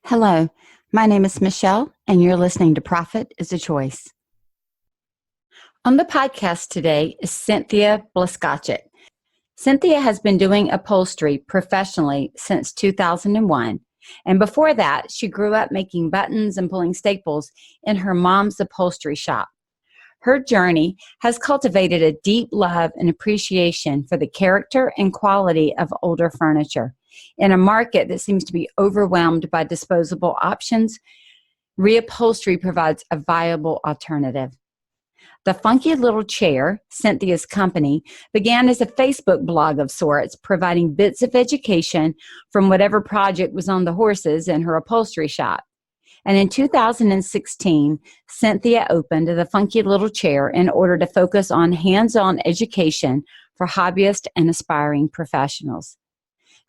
Hello, my name is Michelle, and you're listening to Profit is a Choice. On the podcast today is Cynthia Bleskachek. Cynthia has been doing upholstery professionally since 2001, and before that, she grew up making buttons and pulling staples in her mom's upholstery shop. Her journey has cultivated a deep love and appreciation for the character and quality of older furniture. In a market that seems to be overwhelmed by disposable options, re-upholstery provides a viable alternative. The Funky Little Chair, Cynthia's company, began as a Facebook blog of sorts, providing bits of education from whatever project was on the horses in her upholstery shop. And in 2016, Cynthia opened the Funky Little Chair in order to focus on hands-on education for hobbyists and aspiring professionals.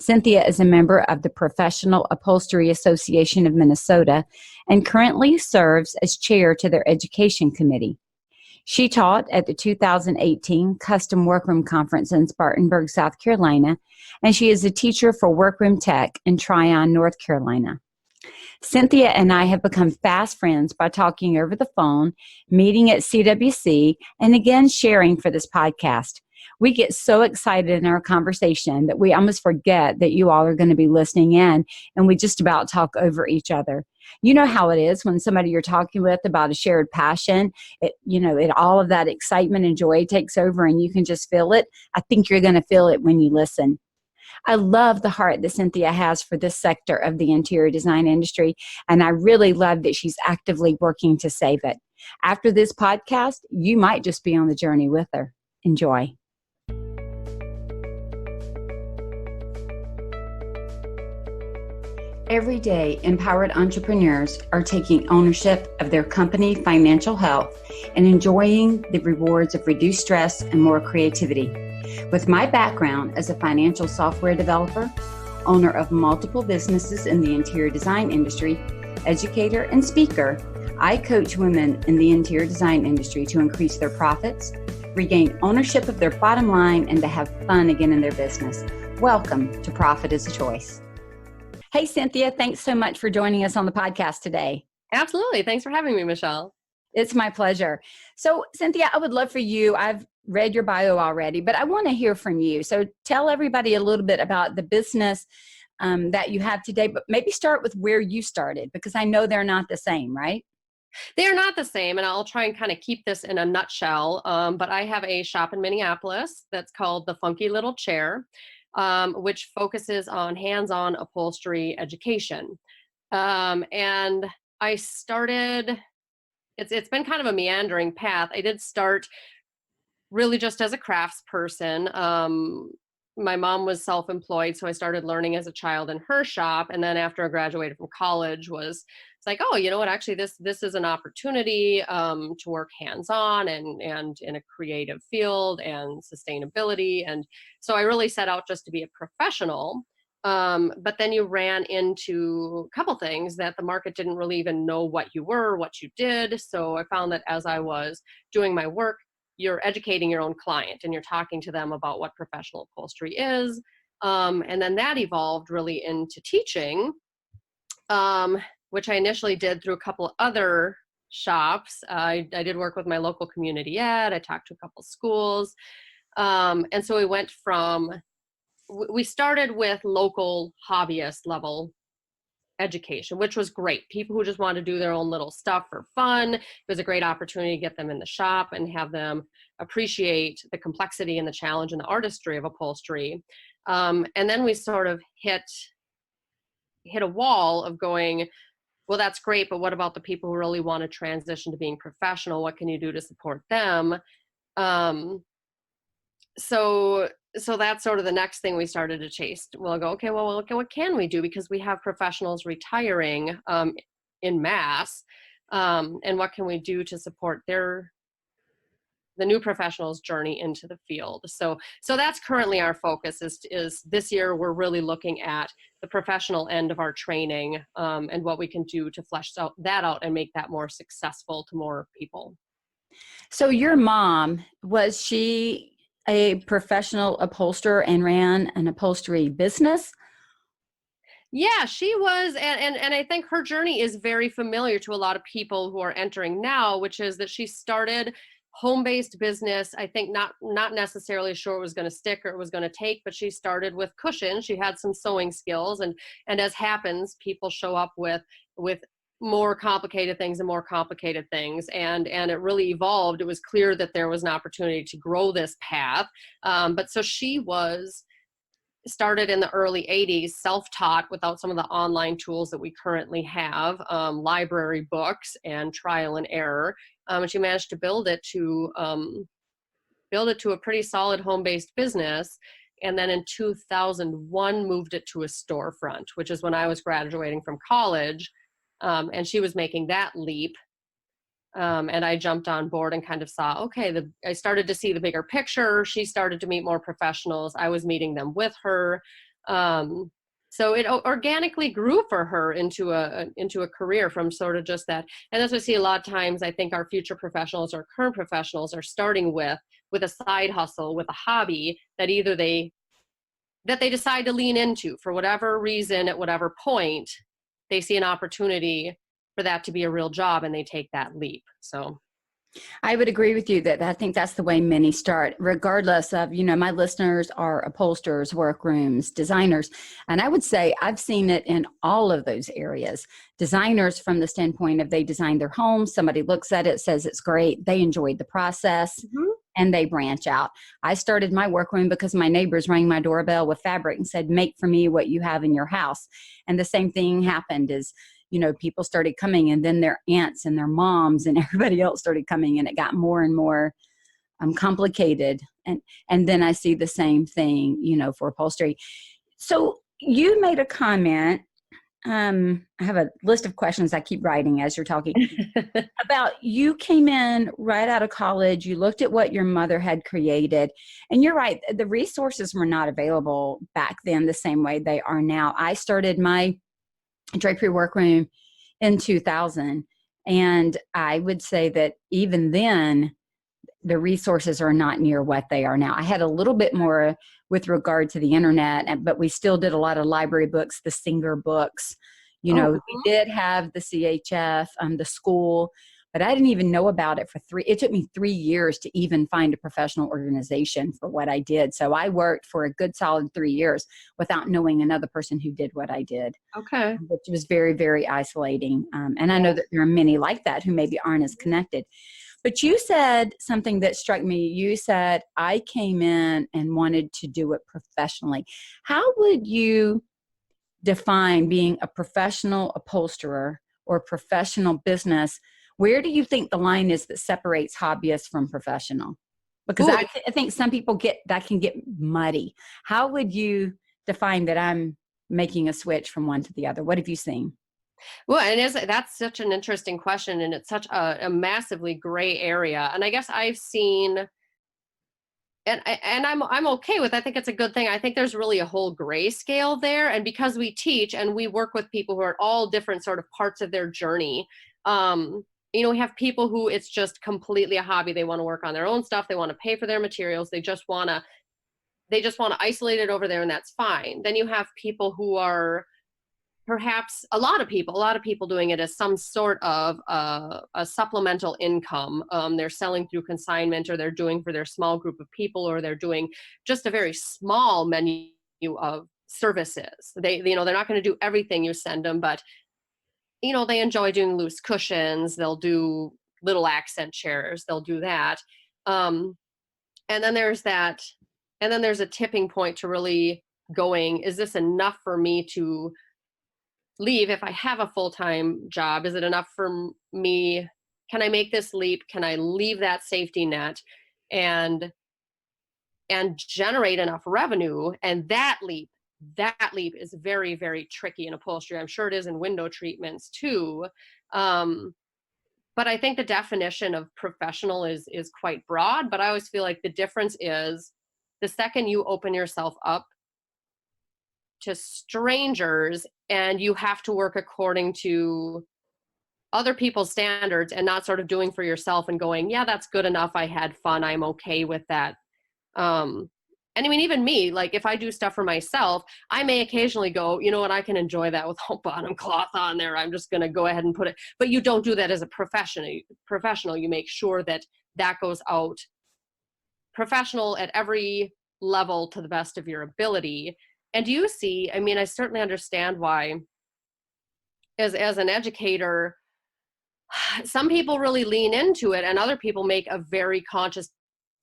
Cynthia is a member of the Professional Upholstery Association of Minnesota and currently serves as chair to their education committee. She taught at the 2018 Custom Workroom Conference in Spartanburg, South Carolina, and she is a teacher for Workroom Tech in Tryon, North Carolina. Cynthia and I have become fast friends by talking over the phone, meeting at CWC, and again sharing for this podcast. We get so excited in our conversation that we almost forget that you all are going to be listening in, and we just about talk over each other. You know how it is when somebody you're talking with about a shared passion, all of that excitement and joy takes over and you can just feel it. I think you're going to feel it when you listen. I love the heart that Cynthia has for this sector of the interior design industry, and I really love that she's actively working to save it. After this podcast, you might just be on the journey with her. Enjoy. Every day, empowered entrepreneurs are taking ownership of their company financial health and enjoying the rewards of reduced stress and more creativity. With my background as a financial software developer, owner of multiple businesses in the interior design industry, educator, and speaker, I coach women in the interior design industry to increase their profits, regain ownership of their bottom line, and to have fun again in their business. Welcome to Profit is a Choice. Hey, Cynthia, thanks so much for joining us on the podcast today. Absolutely. Thanks for having me, Michelle. It's my pleasure. So, Cynthia, I would love for you, I've read your bio already, but I want to hear from you. So tell everybody a little bit about the business that you have today, but maybe start with where you started, because I know they're not the same, right? They are not the same, and I'll try and kind of keep this in a nutshell, but I have a shop in Minneapolis that's called the Funky Little Chair, which focuses on hands-on upholstery education. And I started, it's been kind of a meandering path. I did start really just as a craftsperson. My mom was self-employed, so I started learning as a child in her shop. And then after I graduated from college, it's like, oh, you know what? Actually, this is an opportunity to work hands-on and in a creative field and sustainability. And so I really set out just to be a professional. But then you ran into a couple things that the market didn't really even know what you were, what you did. So I found that as I was doing my work, you're educating your own client and you're talking to them about what professional upholstery is. And then that evolved really into teaching, which I initially did through a couple of other shops. I did work with my local community ed. I talked to a couple of schools. And so we started with local hobbyist level education, which was great. People who just want to do their own little stuff for fun. It was a great opportunity to get them in the shop and have them appreciate the complexity and the challenge and the artistry of upholstery. And then we sort of hit a wall of going, well, that's great, but what about the people who really want to transition to being professional? What can you do to support them? So that's sort of the next thing we started to chase. We'll go, okay, what can we do? Because we have professionals retiring in mass, and what can we do to support the new professionals' journey into the field? So that's currently our focus. Is this year we're really looking at the professional end of our training and what we can do to flesh that out and make that more successful to more people. So your mom, was she a professional upholsterer and ran an upholstery business? Yeah, she was, and I think her journey is very familiar to a lot of people who are entering now, which is that she started home-based business. I think not necessarily sure it was going to stick or it was going to take, but she started with cushions. She had some sewing skills, and as happens, people show up with more complicated things and more complicated things, and it really evolved. It was clear that there was an opportunity to grow this path, but so she was started in the early 80s, self-taught without some of the online tools that we currently have, library books and trial and error. And she managed to build it to a pretty solid home-based business. And then in 2001, moved it to a storefront, which is when I was graduating from college. And she was making that leap, and I jumped on board and kind of saw, okay, I started to see the bigger picture. She started to meet more professionals. I was meeting them with her. So it organically grew for her into a career from sort of just that. And that's what I see a lot of times. I think our future professionals or current professionals are starting with a side hustle, with a hobby that either that they decide to lean into for whatever reason at whatever point they see an opportunity for that to be a real job and they take that leap. So I would agree with you that I think that's the way many start, regardless of, my listeners are upholsterers, workrooms, designers. And I would say I've seen it in all of those areas. Designers from the standpoint of they design their home, somebody looks at it, says it's great, they enjoyed the process. mm-hmm. And they branch out. I started my workroom because my neighbors rang my doorbell with fabric and said, make for me what you have in your house. And the same thing happened is, people started coming, and then their aunts and their moms and everybody else started coming, and it got more and more complicated. And then I see the same thing, for upholstery. So you made a comment. I have a list of questions I keep writing as you're talking about. You came in right out of college. You looked at what your mother had created, and you're right. The resources were not available back then the same way they are now. I started my drapery workroom in 2000, and I would say that even then, the resources are not near what they are now. I had a little bit more with regard to the internet, but we still did a lot of library books, the Singer books. Oh, We did have the CHF, the school, but I didn't even know about it it took me 3 years to even find a professional organization for what I did. So I worked for a good solid 3 years without knowing another person who did what I did, okay. which was very, very isolating. And I know that there are many like that who maybe aren't as connected. But you said something that struck me. You said, I came in and wanted to do it professionally. How would you define being a professional upholsterer or professional business? Where do you think the line is that separates hobbyist from professional? Because I think some people can get muddy. How would you define that I'm making a switch from one to the other? What have you seen? Well, and that's such an interesting question, and it's such a massively gray area. And I guess I've seen, and I'm okay with. I think it's a good thing. I think there's really a whole gray scale there, and because we teach and we work with people who are at all different sort of parts of their journey. We have people who it's just completely a hobby. They want to work on their own stuff. They want to pay for their materials. They just want to isolate it over there, and that's fine. Then you have people who are perhaps a lot of people doing it as some sort of a supplemental income. They're selling through consignment, or they're doing for their small group of people, or they're doing just a very small menu of services. They're not going to do everything you send them, but they enjoy doing loose cushions. They'll do little accent chairs. They'll do that. Um, and then there's that, and then there's a tipping point to really going, is this enough for me to leave if I have a full-time job? Is it enough for me? Can I make this leap? Can I leave that safety net and generate enough revenue? And that leap is very, very tricky in upholstery. I'm sure it is in window treatments too. But I think the definition of professional is quite broad, but I always feel like the difference is the second you open yourself up to strangers and you have to work according to other people's standards and not sort of doing for yourself and going, yeah, that's good enough. I had fun. I'm okay with that. And I mean, even me, like if I do stuff for myself, I may occasionally go, you know what, I can enjoy that without bottom cloth on there. I'm just going to go ahead and put it. But you don't do that as a professional. You make sure that that goes out professional at every level to the best of your ability. And you see, I mean, I certainly understand why, as an educator, some people really lean into it and other people make a very conscious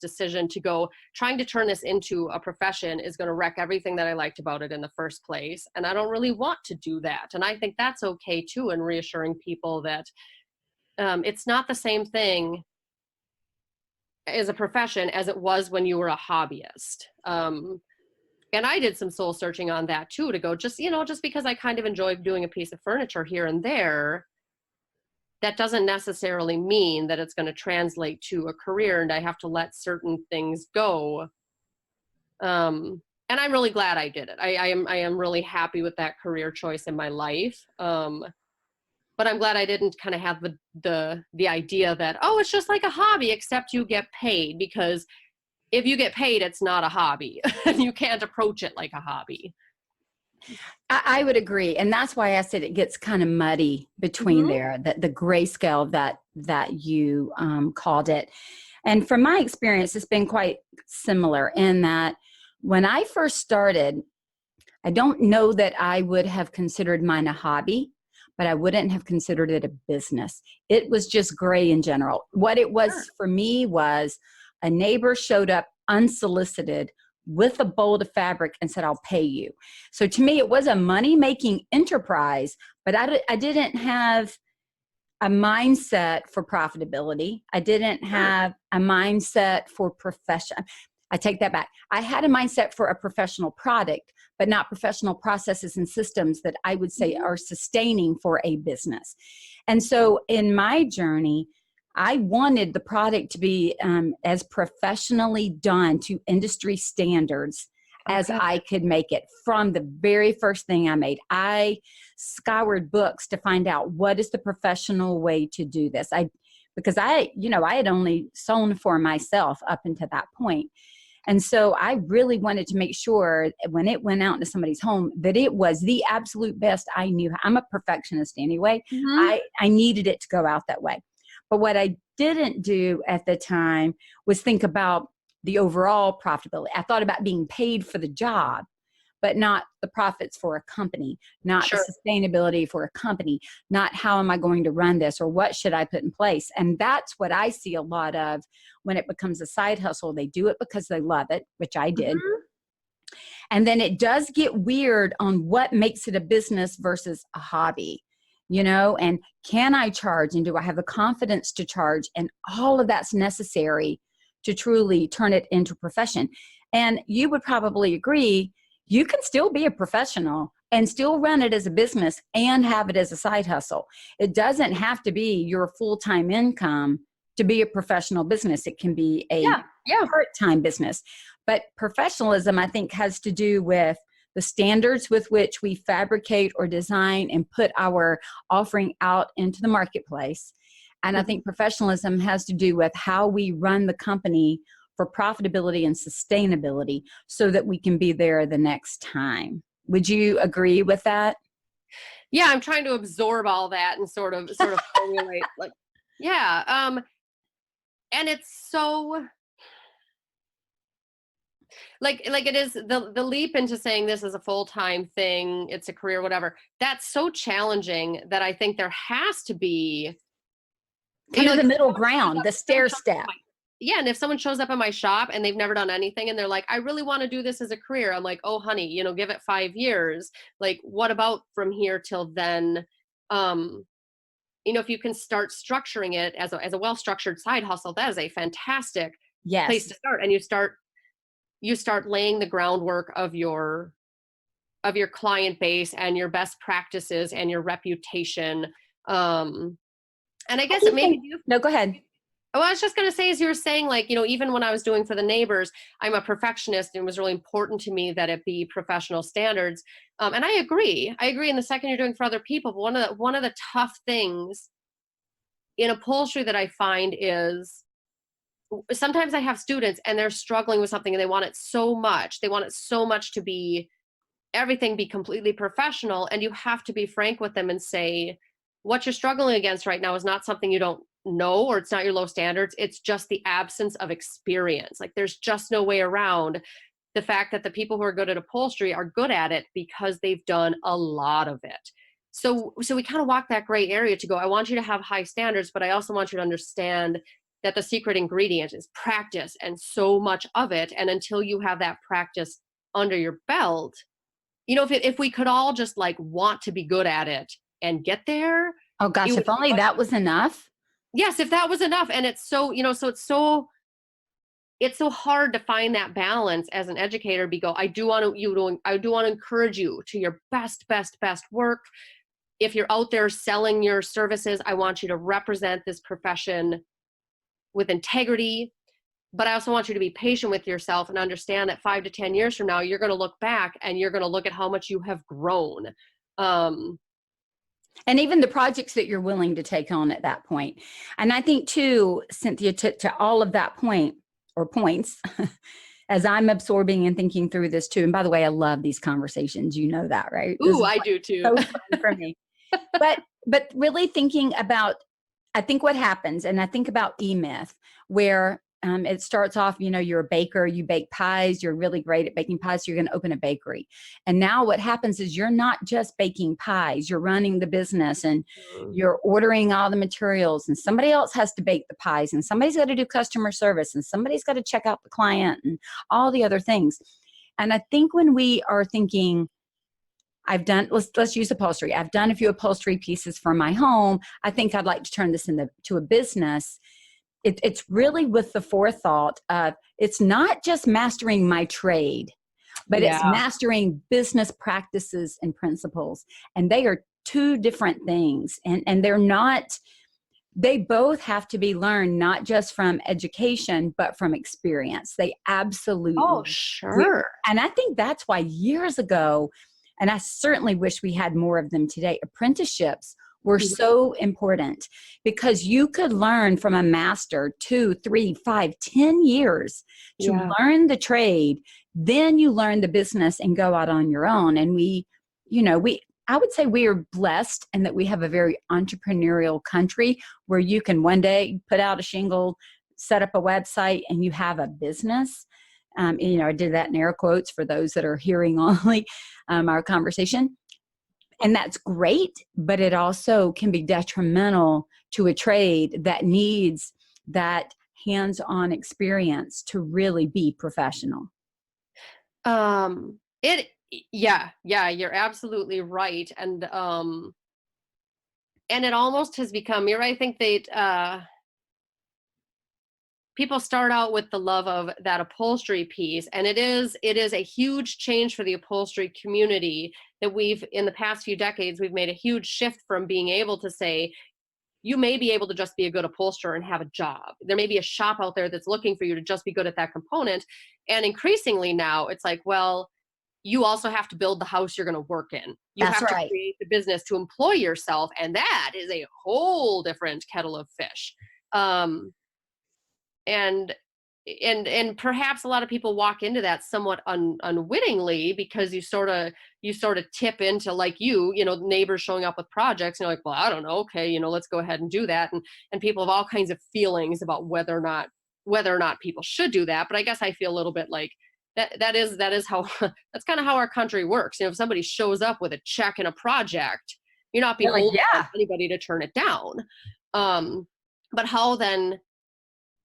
decision to go, trying to turn this into a profession is going to wreck everything that I liked about it in the first place, and I don't really want to do that. And I think that's okay too, and reassuring people that it's not the same thing as a profession as it was when you were a hobbyist. And I did some soul searching on that too, to go, just, you know, just because I kind of enjoyed doing a piece of furniture here and there, that doesn't necessarily mean that it's going to translate to a career, and I have to let certain things go. And I'm really glad I did it. I am really happy with that career choice in my life. But I'm glad I didn't kind of have the idea that, oh, it's just like a hobby, except you get paid, because if you get paid, it's not a hobby. You can't approach it like a hobby. I would agree. And that's why I said it gets kind of muddy between there, the grayscale that you called it. And from my experience, it's been quite similar in that when I first started, I don't know that I would have considered mine a hobby, but I wouldn't have considered it a business. It was just gray in general. What it was for me was a neighbor showed up unsolicited with a bolt of fabric and said, I'll pay you. So to me, it was a money-making enterprise, but I didn't have a mindset for profitability. I didn't have a mindset for profession. I take that back. I had a mindset for a professional product, but not professional processes and systems that I would say are sustaining for a business. And so in my journey, I wanted the product to be as professionally done to industry standards as I could make it. From the very first thing I made, I scoured books to find out what is the professional way to do this. Because I had only sewn for myself up until that point. And so I really wanted to make sure when it went out into somebody's home that it was the absolute best I knew. I'm a perfectionist anyway. I needed it to go out that way. But what I didn't do at the time was think about the overall profitability. I thought about being paid for the job, but not the profits for a company, not the sustainability for a company, not how am I going to run this or what should I put in place. And that's what I see a lot of when it becomes a side hustle. They do it because they love it, which I did. And then it does get weird on what makes it a business versus a hobby. And can I charge, and do I have the confidence to charge? And all of that's necessary to truly turn it into a profession. And you would probably agree, you can still be a professional and still run it as a business and have it as a side hustle. It doesn't have to be your full-time income to be a professional business. It can be a part-time business. But professionalism, I think, has to do with the standards with which we fabricate or design and put our offering out into the marketplace. And I think professionalism has to do with how we run the company for profitability and sustainability so that we can be there the next time. Would you agree with that? Yeah, I'm trying to absorb all that and sort of formulate and it's so like it is the leap into saying this is a full-time thing, it's a career, whatever. That's so challenging that I think there has to be kind of the middle ground, the stair step. Yeah, and if someone shows up in my shop and they've never done anything and they're like, I really want to do this as a career, I'm like, oh honey, give it 5 years. Like, what about from here till then? If you can start structuring it as a well-structured side hustle, that is a fantastic place to start. And you start laying the groundwork of your client base and your best practices and your reputation. And I guess it maybe no, go ahead. Oh, I was just going to say, as you were saying, like, even when I was doing for the neighbors, I'm a perfectionist, and it was really important to me that it be professional standards. And I agree. In the second you're doing for other people, but one of the tough things in upholstery that I find is sometimes I have students and they're struggling with something and they want it so much. They want it so much to be everything be completely professional. And you have to be frank with them and say, what you're struggling against right now is not something you don't know, or it's not your low standards. It's just the absence of experience. Like there's just no way around the fact that the people who are good at upholstery are good at it because they've done a lot of it. So we kind of walk that gray area to go, I want you to have high standards, but I also want you to understand that the secret ingredient is practice and so much of it. And until you have that practice under your belt, if we could all just like want to be good at it and get there, Oh gosh, it would if only that was enough. yes, if that was enough. And it's so, so it's so hard to find that balance as an educator. I do want to encourage you to your best work. If you're out there selling your services, I want you to represent this profession with integrity. But I also want you to be patient with yourself and understand that 5 to 10 years from now, you're going to look back and you're going to look at how much you have grown. And even the projects that you're willing to take on at that point. And I think too, Cynthia, to all of that point or points, as I'm absorbing and thinking through this too. And by the way, I love these conversations. You know that, right? Ooh, I do too. So fun for me. But really thinking about, I think what happens, and I think about E-Myth, where it starts off, you're a baker, you bake pies, you're really great at baking pies, so you're going to open a bakery. And now what happens is you're not just baking pies, you're running the business and you're ordering all the materials, and somebody else has to bake the pies, and somebody's got to do customer service, and somebody's got to check out the client and all the other things. And I think when we are thinking, let's use upholstery. I've done a few upholstery pieces for my home. I think I'd like to turn this into a business. It's really with the forethought of, it's not just mastering my trade, but it's mastering business practices and principles. And they are two different things. And they both have to be learned, not just from education, but from experience. They absolutely. Oh, sure. And I think that's why years ago, and I certainly wish we had more of them today, apprenticeships were so important, because you could learn from a master 2, 3, 5, 10 years to learn the trade. Then you learn the business and go out on your own. And I would say we are blessed in that we have a very entrepreneurial country where you can one day put out a shingle, set up a website, and you have a business. I did that in air quotes for those that are hearing only our conversation. And that's great, but it also can be detrimental to a trade that needs that hands-on experience to really be professional. You're absolutely right. And it almost has become, I think that people start out with the love of that upholstery piece, and it is a huge change for the upholstery community that in the past few decades, we've made a huge shift from being able to say, you may be able to just be a good upholsterer and have a job. There may be a shop out there that's looking for you to just be good at that component. And increasingly now it's like, well, you also have to build the house you're going to work in. You have to create the business to employ yourself. And that is a whole different kettle of fish. And perhaps a lot of people walk into that somewhat unwittingly, because you sort of tip into, like, neighbors showing up with projects, and you're like, well, I don't know, okay, let's go ahead and do that. And people have all kinds of feelings about whether or not people should do that. But I guess I feel a little bit like that is how that's kind of how our country works. If somebody shows up with a check and a project, you're not beholden to anybody to turn it down. But how then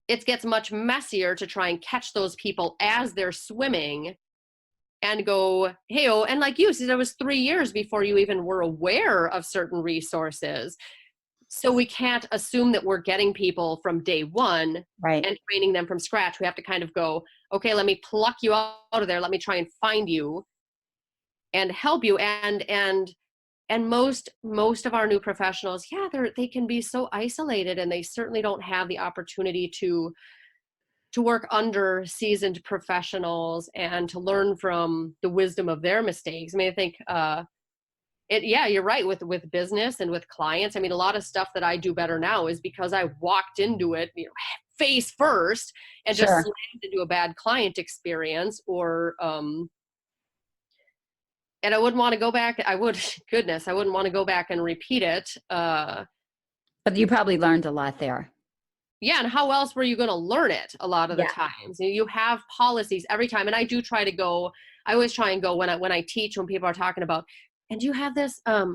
it gets much messier to try and catch those people as they're swimming and go, hey, and like you said, it was 3 years before you even were aware of certain resources. So we can't assume that we're getting people from day one and training them from scratch. We have to kind of go, okay, let me pluck you out of there. Let me try and find you and help you. And most of our new professionals, they can be so isolated, and they certainly don't have the opportunity to work under seasoned professionals and to learn from the wisdom of their mistakes. I mean, I think you're right with business and with clients. I mean, a lot of stuff that I do better now is because I walked into it, face first and just Sure. slammed into a bad client experience, or and I wouldn't want to go back. Goodness, I wouldn't want to go back and repeat it. But you probably learned a lot there. Yeah, and how else were you going to learn it a lot of the Yeah. times? You have policies every time, and I do try to go. I always try and go when I teach, when people are talking about, and do you have this? A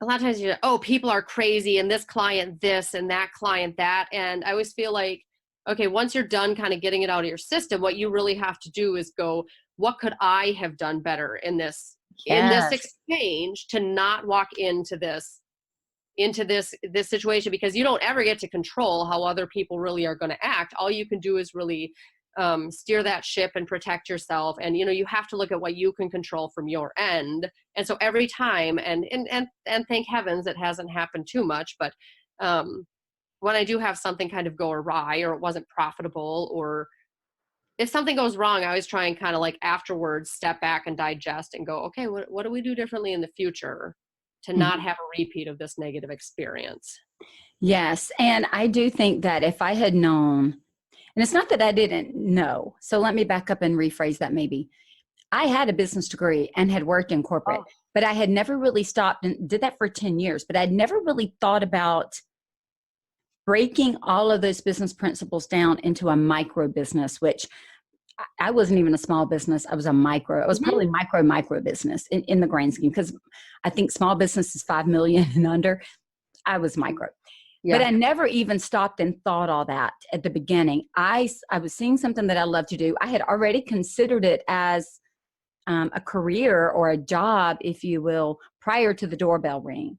lot of times people are crazy, and this client this and that client that, and I always feel like, okay, once you're done kind of getting it out of your system, what you really have to do is go, what could I have done better in this Yes. exchange to not walk into this situation, because you don't ever get to control how other people really are going to act. All you can do is really steer that ship and protect yourself, and you have to look at what you can control from your end. And so every time, and thank heavens it hasn't happened too much, but when I do have something kind of go awry, or it wasn't profitable, or if something goes wrong, I always try and kind of like afterwards step back and digest and go, okay, what do we do differently in the future to not have a repeat of this negative experience? Yes. And I do think that if I had known, and it's not that I didn't know. So let me back up and rephrase that maybe. I had a business degree and had worked in corporate, but I had never really stopped and did that for 10 years, but I'd never really thought about breaking all of those business principles down into a micro business, which I wasn't even a small business. I was a micro. I was probably micro business in the grand scheme, because I think small business is 5 million and under. I was micro. Yeah. But I never even stopped and thought all that at the beginning. I was seeing something that I love to do. I had already considered it as a career or a job, if you will, prior to the doorbell ring.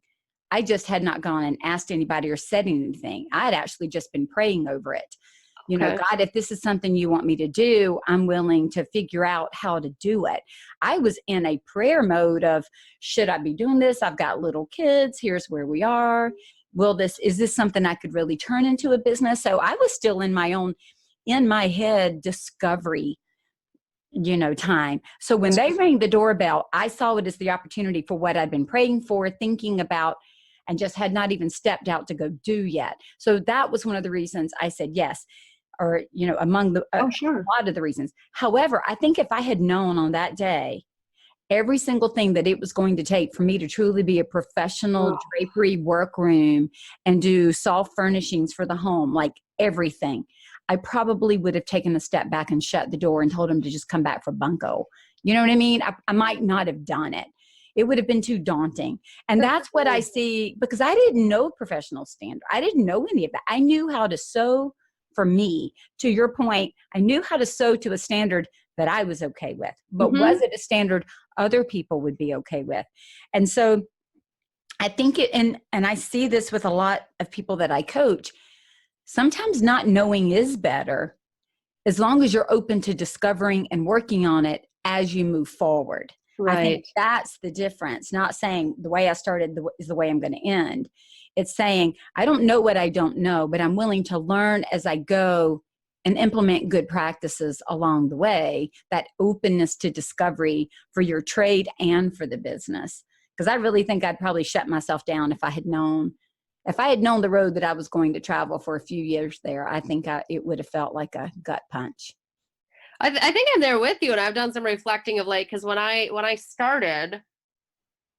I just had not gone and asked anybody or said anything. I had actually just been praying over it. Okay. God, if this is something you want me to do, I'm willing to figure out how to do it. I was in a prayer mode of, should I be doing this? I've got little kids. Here's where we are. Is this something I could really turn into a business? So I was still in my head discovery, time. So when they rang the doorbell, I saw it as the opportunity for what I'd been praying for, thinking about, and just had not even stepped out to go do yet. So that was one of the reasons I said yes, or, among the a lot of the reasons. However, I think if I had known on that day every single thing that it was going to take for me to truly be a professional drapery workroom and do soft furnishings for the home, like everything, I probably would have taken a step back and shut the door and told him to just come back for bunko. You know what I mean? I might not have done it. It would have been too daunting. And that's what I see, because I didn't know professional standard. I didn't know any of that. I knew how to sew for me. To your point, I knew how to sew to a standard that I was okay with, but was it a standard other people would be okay with? And so I think and I see this with a lot of people that I coach, sometimes not knowing is better, as long as you're open to discovering and working on it as you move forward. Right. I think that's the difference. Not saying the way I started is the way I'm going to end. It's saying, I don't know what I don't know, but I'm willing to learn as I go and implement good practices along the way, that openness to discovery for your trade and for the business. Because I really think I'd probably shut myself down if I had known the road that I was going to travel for a few years there. I think it would have felt like a gut punch. I think I'm there with you, and I've done some reflecting of because when I started,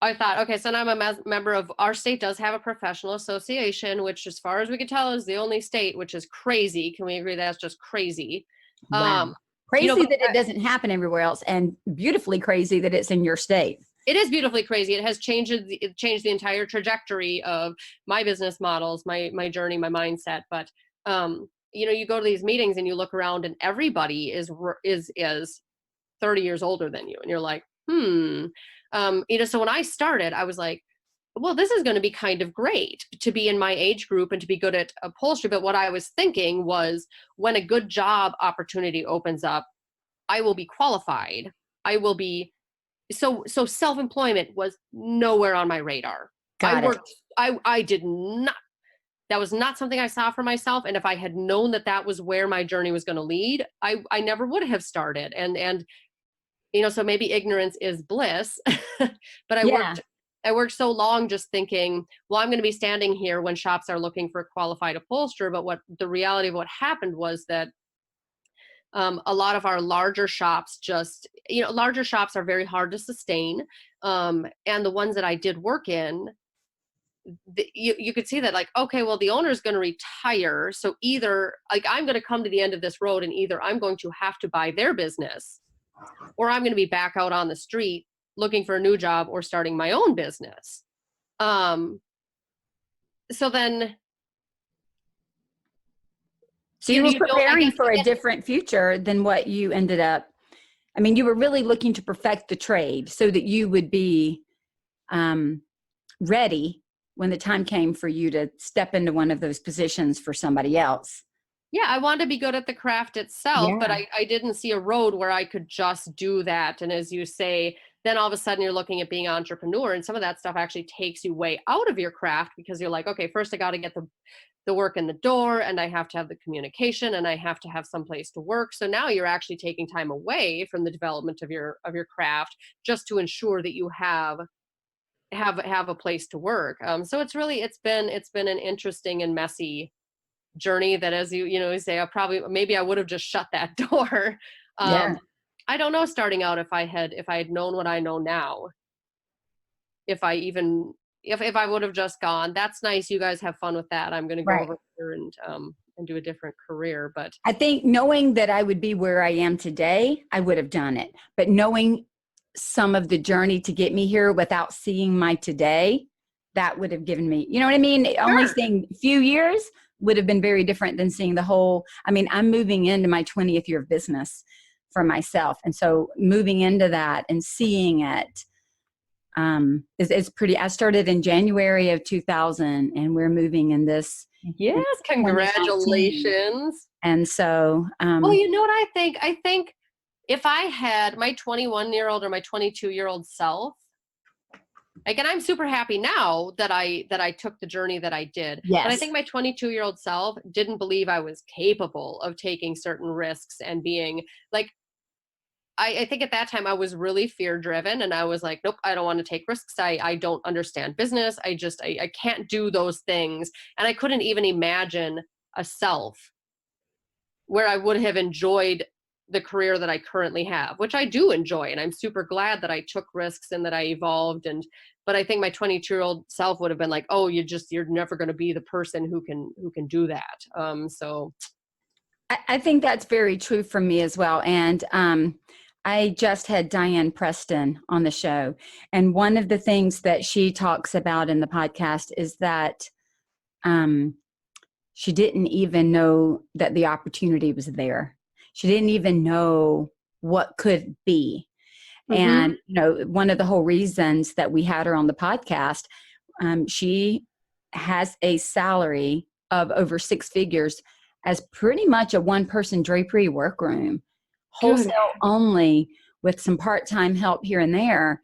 I thought, okay, so now I'm a member of, our state does have a professional association, which as far as we can tell is the only state, which is crazy. Can we agree that's just crazy? Wow. Crazy that it doesn't happen everywhere else, and beautifully crazy that it's in your state. It is beautifully crazy. It has changed the entire trajectory of my business models, my journey, my mindset. But you go to these meetings and you look around and everybody is 30 years older than you, and you're like, so when I started, I was like, well, this is going to be kind of great to be in my age group and to be good at upholstery. But what I was thinking was, when a good job opportunity opens up, I will be qualified. I will be so self-employment was nowhere on my radar. I did not, that was not something I saw for myself. And if I had known that was where my journey was going to lead, I never would have started. And so maybe ignorance is bliss, but I I worked so long just thinking, well, I'm going to be standing here when shops are looking for a qualified upholsterer. But what the reality of what happened was that a lot of our larger shops just, larger shops are very hard to sustain. And the ones that I did work in, you could see that, like, okay, well, the owner is going to retire. So either, like, I'm going to come to the end of this road, and either I'm going to have to buy their business, or I'm going to be back out on the street looking for a new job or starting my own business. So then, So you were preparing for a different future than what you ended up. I mean, you were really looking to perfect the trade so that you would be ready when the time came for you to step into one of those positions for somebody else. Yeah, I wanted to be good at the craft itself, but I didn't see a road where I could just do that. And as you say, then all of a sudden you're looking at being an entrepreneur, and some of that stuff actually takes you way out of your craft, because you're like, okay, first I got to get the work in the door, and I have to have the communication, and I have to have some place to work. So now you're actually taking time away from the development of your craft just to ensure that you have a place to work. So it's been an interesting and messy journey that, as you say, maybe I would have just shut that door. I don't know, starting out, if I had known what I know now, if I would have just gone, that's nice, you guys have fun with that, I'm going to go over here and do a different career. But I think knowing that I would be where I am today, I would have done it. But knowing some of the journey to get me here without seeing my today, that would have given me, you know what I mean? Sure. Only seeing a few years would have been very different than seeing the whole. I mean, I'm moving into my 20th year of business for myself. And so moving into that and seeing it is pretty. I started in January of 2000, and we're moving in this. Yes, congratulations. And so, well, you know what I think? I think if I had my 21-year-old or my 22-year-old self, like, and I'm super happy now that I took the journey that I did. Yes. But I think my 22-year-old self didn't believe I was capable of taking certain risks and being like, I think at that time I was really fear driven, and I was like, nope, I don't want to take risks. I don't understand business. I can't do those things. And I couldn't even imagine a self where I would have enjoyed the career that I currently have, which I do enjoy. And I'm super glad that I took risks and that I evolved. But I think my 22-year-old self would have been like, oh, you're never going to be the person who can do that. So I think that's very true for me as well. And I just had Diane Preston on the show. And one of the things that she talks about in the podcast is that she didn't even know that the opportunity was there. She didn't even know what could be. Mm-hmm. And, one of the whole reasons that we had her on the podcast, she has a salary of over 6 figures as pretty much a one-person drapery workroom, wholesale only, with some part-time help here and there,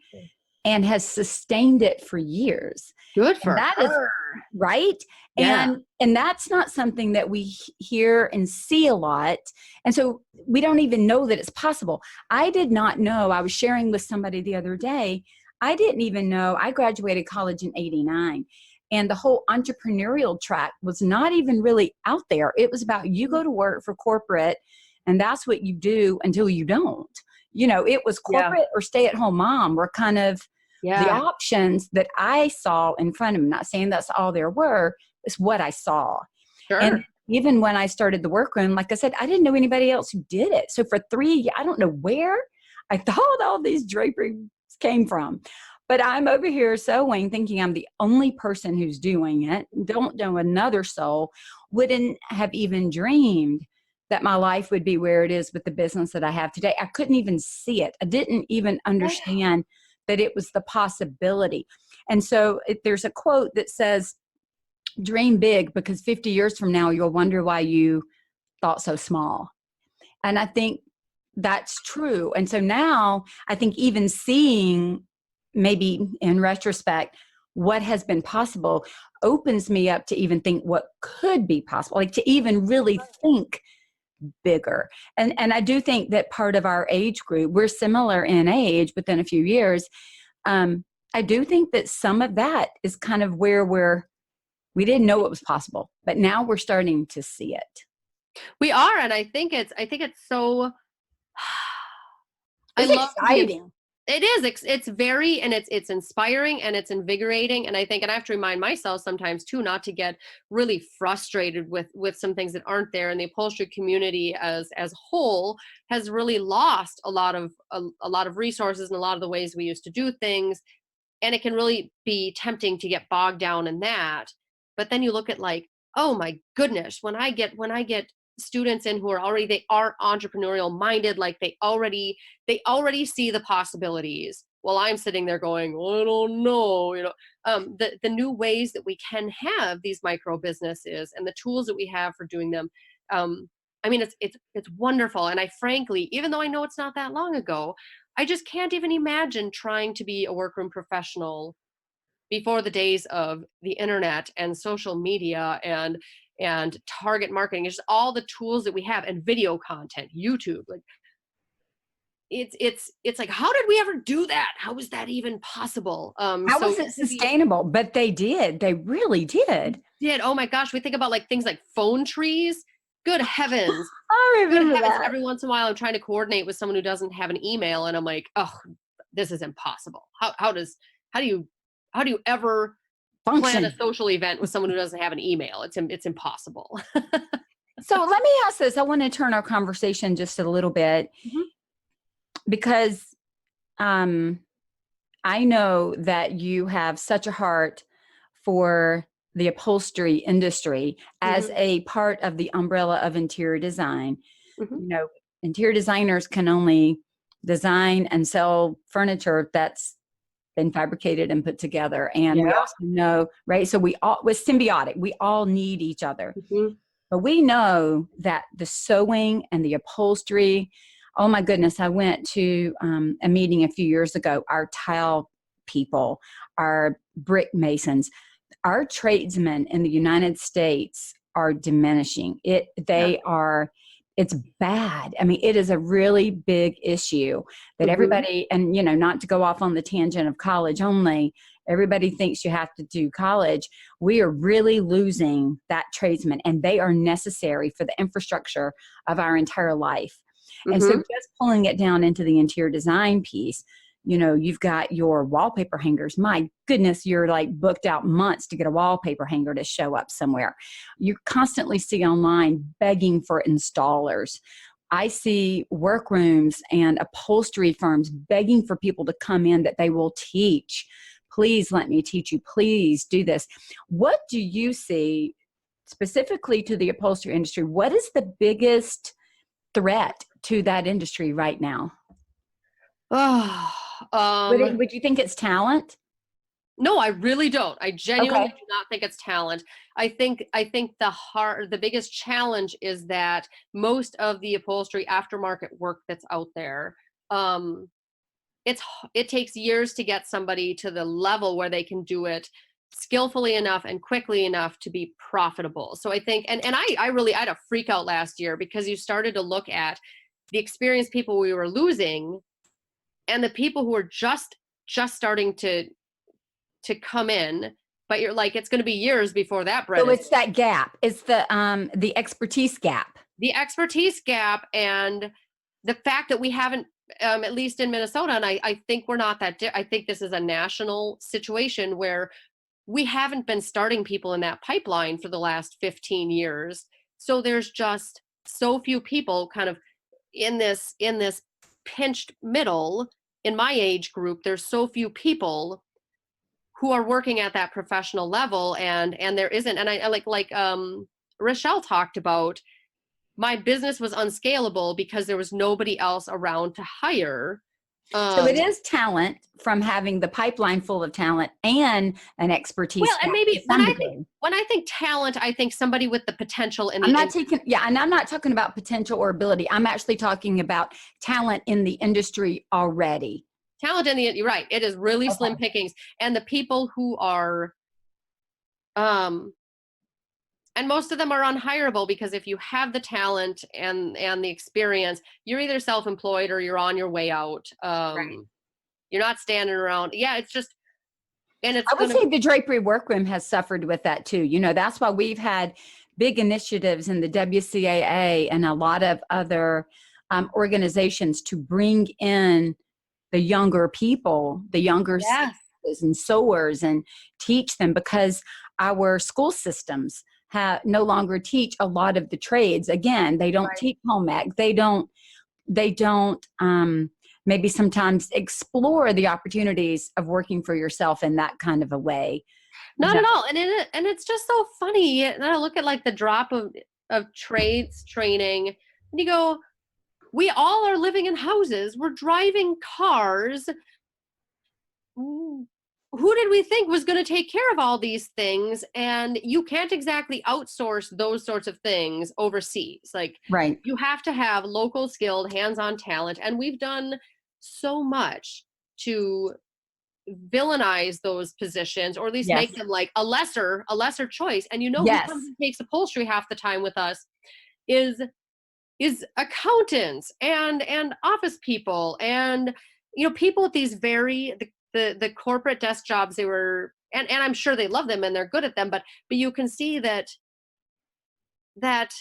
and has sustained it for years. Good for her. Right? Yeah. And that's not something that we hear and see a lot. And so we don't even know that it's possible. I did not know. I was sharing with somebody the other day. I didn't even know. I graduated college in '89. And the whole entrepreneurial track was not even really out there. It was about, you go to work for corporate, and that's what you do until you don't. It was corporate or stay-at-home mom were kind of the options that I saw in front of me. Not saying that's all there were, it's what I saw. Sure. And even when I started the workroom, like I said, I didn't know anybody else who did it. So for 3 years, I don't know where I thought all these draperies came from. But I'm over here sewing, thinking I'm the only person who's doing it. Don't know another soul. Wouldn't have even dreamed that my life would be where it is with the business that I have today. I couldn't even see it. I didn't even understand that it was the possibility. And so there's a quote that says, dream big, because 50 years from now, you'll wonder why you thought so small. And I think that's true. And so now I think even seeing, maybe in retrospect, what has been possible opens me up to even think what could be possible, like to even really think bigger. And I do think that part of our age group, we're similar in age within a few years. I do think that some of that is kind of where we didn't know it was possible, but now we're starting to see it. We are, and I think it's so I It's love to be exciting. it is. It's very, and it's inspiring and it's invigorating. And I have to remind myself sometimes too not to get really frustrated with some things that aren't there. And the upholstery community as whole has really lost a lot of resources and a lot of the ways we used to do things. And it can really be tempting to get bogged down in that. But then you look at like, oh my goodness, when I get students in who are already, they are entrepreneurial minded, like they already see the possibilities, while I'm sitting there going, well, I don't know, the new ways that we can have these micro businesses and the tools that we have for doing them. I mean, it's wonderful. And I frankly, even though I know it's not that long ago, I just can't even imagine trying to be a workroom professional before the days of the internet and social media and target marketing. It's just all the tools that we have, and video content, YouTube. Like it's like, how did we ever do that? How was that even possible? How So was it sustainable? But they did. They really did. oh my gosh, we think about like things like phone trees. Good heavens. I Good remember heavens. that. Every once in a while I'm trying to coordinate with someone who doesn't have an email, and I'm like, oh, this is impossible. How do you ever plan a Function. social event with someone who doesn't have an email? It's impossible. So let me ask this. I want to turn our conversation just a little bit Mhm, because um, I know that you have such a heart for the upholstery industry as mhm, a part of the umbrella of interior design. mhm. You know, interior designers can only design and sell furniture that's been fabricated and put together. And we Yeah. also know, right? So we all, we're symbiotic. We all need each other. Mhm. But we know that the sewing and the upholstery, oh my goodness, I went to a meeting a few years ago. Our tile people, our brick masons, our tradesmen in the United States are diminishing. Yeah. They are, it's bad. I mean, it is a really big issue that Mhm. everybody, and not to go off on the tangent of college only, everybody thinks you have to do college. We are really losing that tradesman, and they are necessary for the infrastructure of our entire life. And so Mhm. just pulling it down into the interior design piece, you've got your wallpaper hangers. My goodness, you're like booked out months to get a wallpaper hanger to show up somewhere. You constantly see online begging for installers. I see workrooms and upholstery firms begging for people to come in that they will teach. Please let me teach you. Please do this. What do you see specifically to the upholstery industry? What is the biggest threat to that industry right now? Oh, Would you think it's talent? no, I really don't. I genuinely Okay. do not think it's talent. I think the biggest challenge is that most of the upholstery aftermarket work that's out there, um, it takes years to get somebody to the level where they can do it skillfully enough and quickly enough to be profitable. So I think, and I had a freak out last year, because you started to look at the experienced people we were losing and the people who are just starting to come in, but you're like, it's going to be years before that bread So is it's that gap. It's the expertise gap. the expertise gap. And the fact that we haven't, at least in Minnesota, and I think we're not I think this is a national situation where we haven't been starting people in that pipeline for the last 15 years. So there's just so few people kind of in this pinched middle. In my age group, there's so few people who are working at that professional level, and there isn't. And I like Rochelle talked about, my business was unscalable because there was nobody else around to hire. So it um is talent from having the pipeline full of talent and an well, expertise and gap to maybe some degree. when I think talent, I think somebody with the potential in the I'm not taking, yeah, and I'm not talking about potential or ability. I'm actually talking about talent in the industry already. talent in the you're right, it is really slim Okay. pickings. And the people who are um and most of them are unhireable, because if you have the talent and the experience, you're either self-employed or you're on your way out. Right. You're not standing around. Yeah, it's just And it's I would going to, say the drapery workroom has suffered with that too. That's why we've had big initiatives in the WCAA and a lot of other organizations to bring in the younger people, the younger yes. seamstresses and sewers, and teach them, because our school systems no longer teach a lot of the trades. Again, they don't Right. teach home ec. They don't maybe sometimes explore the opportunities of working for yourself in that kind of a way. Not at all. And it's just so funny. And I look at like the drop of trades training, and you go, we all are living in houses. We're driving cars. Who did we think was going to take care of all these things? And you can't exactly outsource those sorts of things overseas. Like, Right. you have to have local skilled hands-on talent. And we've done so much to villainize those positions, or at least Yes. make them like a lesser choice. And who Yes. comes and takes upholstery half the time with us is accountants and office people, and people with these very the corporate desk jobs. They were, and I'm sure they love them and they're good at them, but you can see that that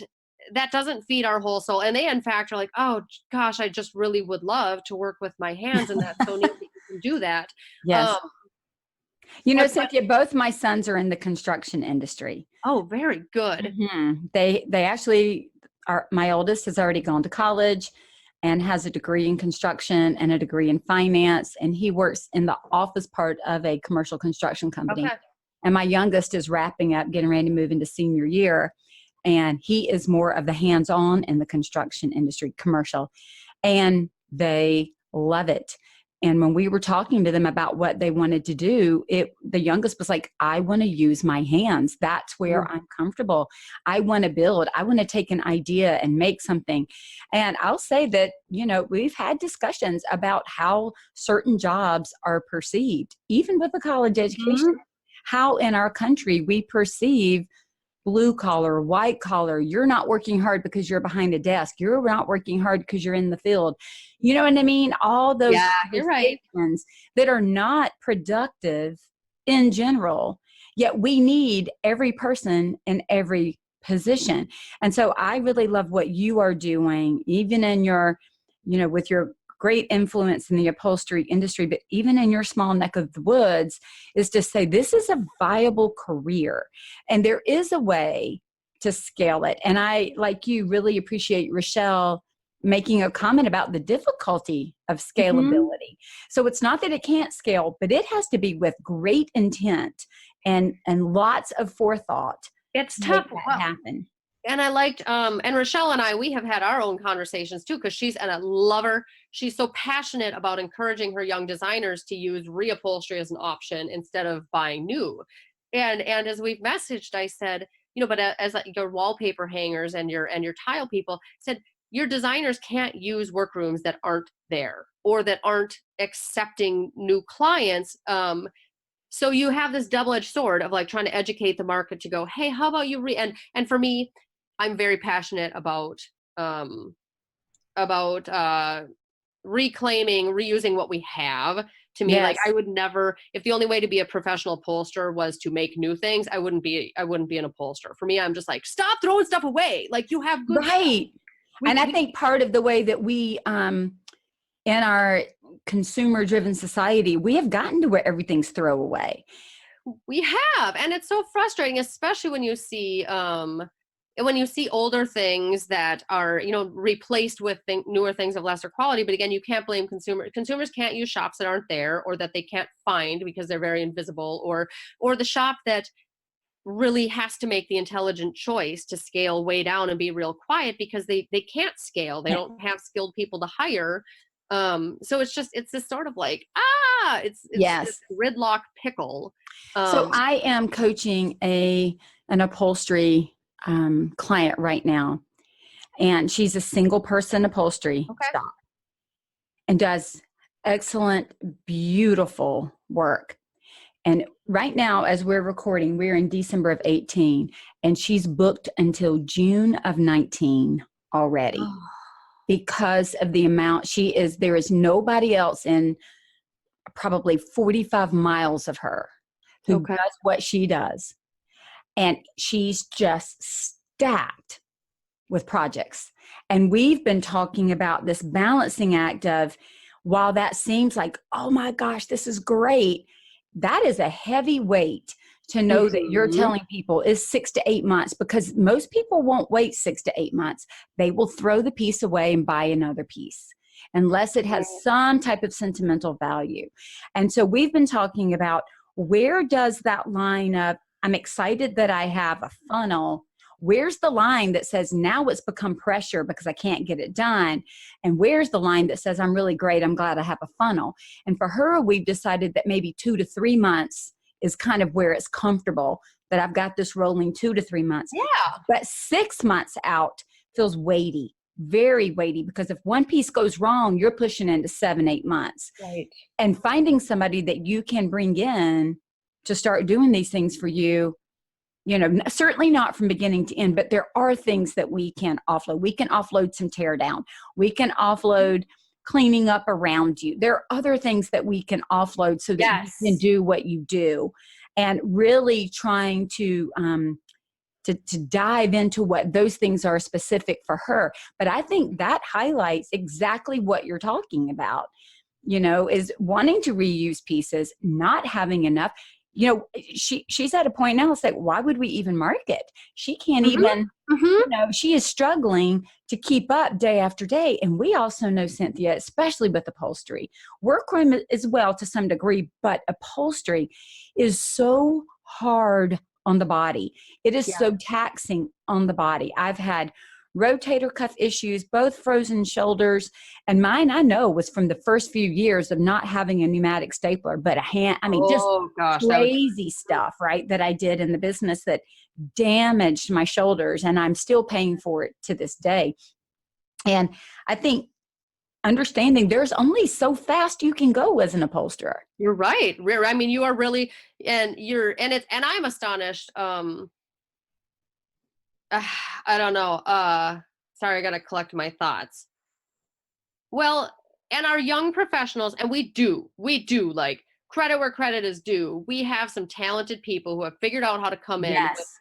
doesn't feed our whole soul. And they in fact are like, oh gosh, I just really would love to work with my hands, and that's so neat that you can do that. Yes. um but Cynthia, both my sons are in the construction industry. oh, very good. They actually are. My oldest has already gone to college and has a degree in construction and a degree in finance, and he works in the office part of a commercial construction company. Okay. And my youngest is wrapping up, getting ready to move into senior year, and he is more of the hands-on in the construction industry, commercial, and they love it. And when we were talking to them about what they wanted to do, the youngest was like, I want to use my hands. That's where I'm comfortable. I want to build. I want to take an idea and make something. And I'll say that, we've had discussions about how certain jobs are perceived, even with a college education, how in our country we perceive blue collar, white collar. You're not working hard because you're behind a desk. You're not working hard because you're in the field. You know what I mean? All those You're right. that are not productive in general, yet we need every person in every position. And so I really love what you are doing, even in your, with your great influence in the upholstery industry, but even in your small neck of the woods, is to say this is a viable career and there is a way to scale it. And I, like you, really appreciate Rochelle making a comment about the difficulty of scalability. So it's not that it can't scale, but it has to be with great intent and lots of forethought. It's tough to make that happen. And I liked, and Rochelle and I, we have had our own conversations too, because and I love her. She's so passionate about encouraging her young designers to use reupholstery as an option instead of buying new. And as we've messaged, I said, but as like your wallpaper hangers and your tile people said, your designers can't use workrooms that aren't there or that aren't accepting new clients. So you have this double-edged sword of like trying to educate the market to go, hey, how about you and for me, I'm very passionate about reclaiming, reusing what we have. To me, like I would never, if the only way to be a professional upholsterer was to make new things, I wouldn't be an upholsterer. For me, I'm just like, stop throwing stuff away. Like you have good right. And I think part of the way that we in our consumer-driven society, we have gotten to where everything's throwaway. We have, and it's so frustrating, especially when you see older things that are replaced with newer things of lesser quality. But again, you can't blame consumers. Consumers can't use shops that aren't there or that they can't find because they're very invisible, or the shop that really has to make the intelligent choice to scale way down and be real quiet because they can't scale. They don't have skilled people to hire. So it's this sort of like, it's this gridlock pickle. So I am coaching an upholstery client right now, and she's a single person upholstery shop and does excellent, beautiful work. And right now, as we're recording, we're in December of 18, and she's booked until June of 19 already because of the amount there is nobody else in probably 45 miles of her. who Okay. does what she does. And she's just stacked with projects. And we've been talking about this balancing act of, while that seems like, oh my gosh, this is great, that is a heavy weight to know that you're Mhm. telling people is 6 to 8 months, because most people won't wait 6 to 8 months. They will throw the piece away and buy another piece unless it has Right. some type of sentimental value. And so we've been talking about, where does that line of, I'm excited that I have a funnel, where's the line that says now it's become pressure because I can't get it done? And where's the line that says I'm really great, I'm glad I have a funnel? And for her, we've decided that maybe 2 to 3 months is kind of where it's comfortable, that I've got this rolling 2 to 3 months. Yeah. But 6 months out feels weighty, very weighty, because if one piece goes wrong, you're pushing into 7, 8 months. Right. And finding somebody that you can bring in to start doing these things for you, certainly not from beginning to end, but there are things that we can offload. We can offload some tear down. We can offload cleaning up around you. There are other things that we can offload so that you can Yes. do what you do, and really trying to dive into what those things are specific for her. But I think that highlights exactly what you're talking about, is wanting to reuse pieces, not having enough. She's at a point now, it's like, why would we even market? She can't Mhm. even, Mhm. she is struggling to keep up day after day. And we also know, Cynthia, especially with upholstery, workroom as well to some degree, but upholstery is so hard on the body. It is Yeah. so taxing on the body. I've had rotator cuff issues, both frozen shoulders, and mine, I know, was from the first few years of not having a pneumatic stapler, but a hand, just Oh gosh, that would. crazy stuff, right, that I did in the business that damaged my shoulders, and I'm still paying for it to this day. And I think understanding there's only so fast you can go as an upholsterer. You're right. I mean, you are really, and I'm astonished. I don't know. Sorry, I gotta collect my thoughts. Well, and our young professionals, and we do like credit where credit is due. We have some talented people who have figured out how to come in Yes.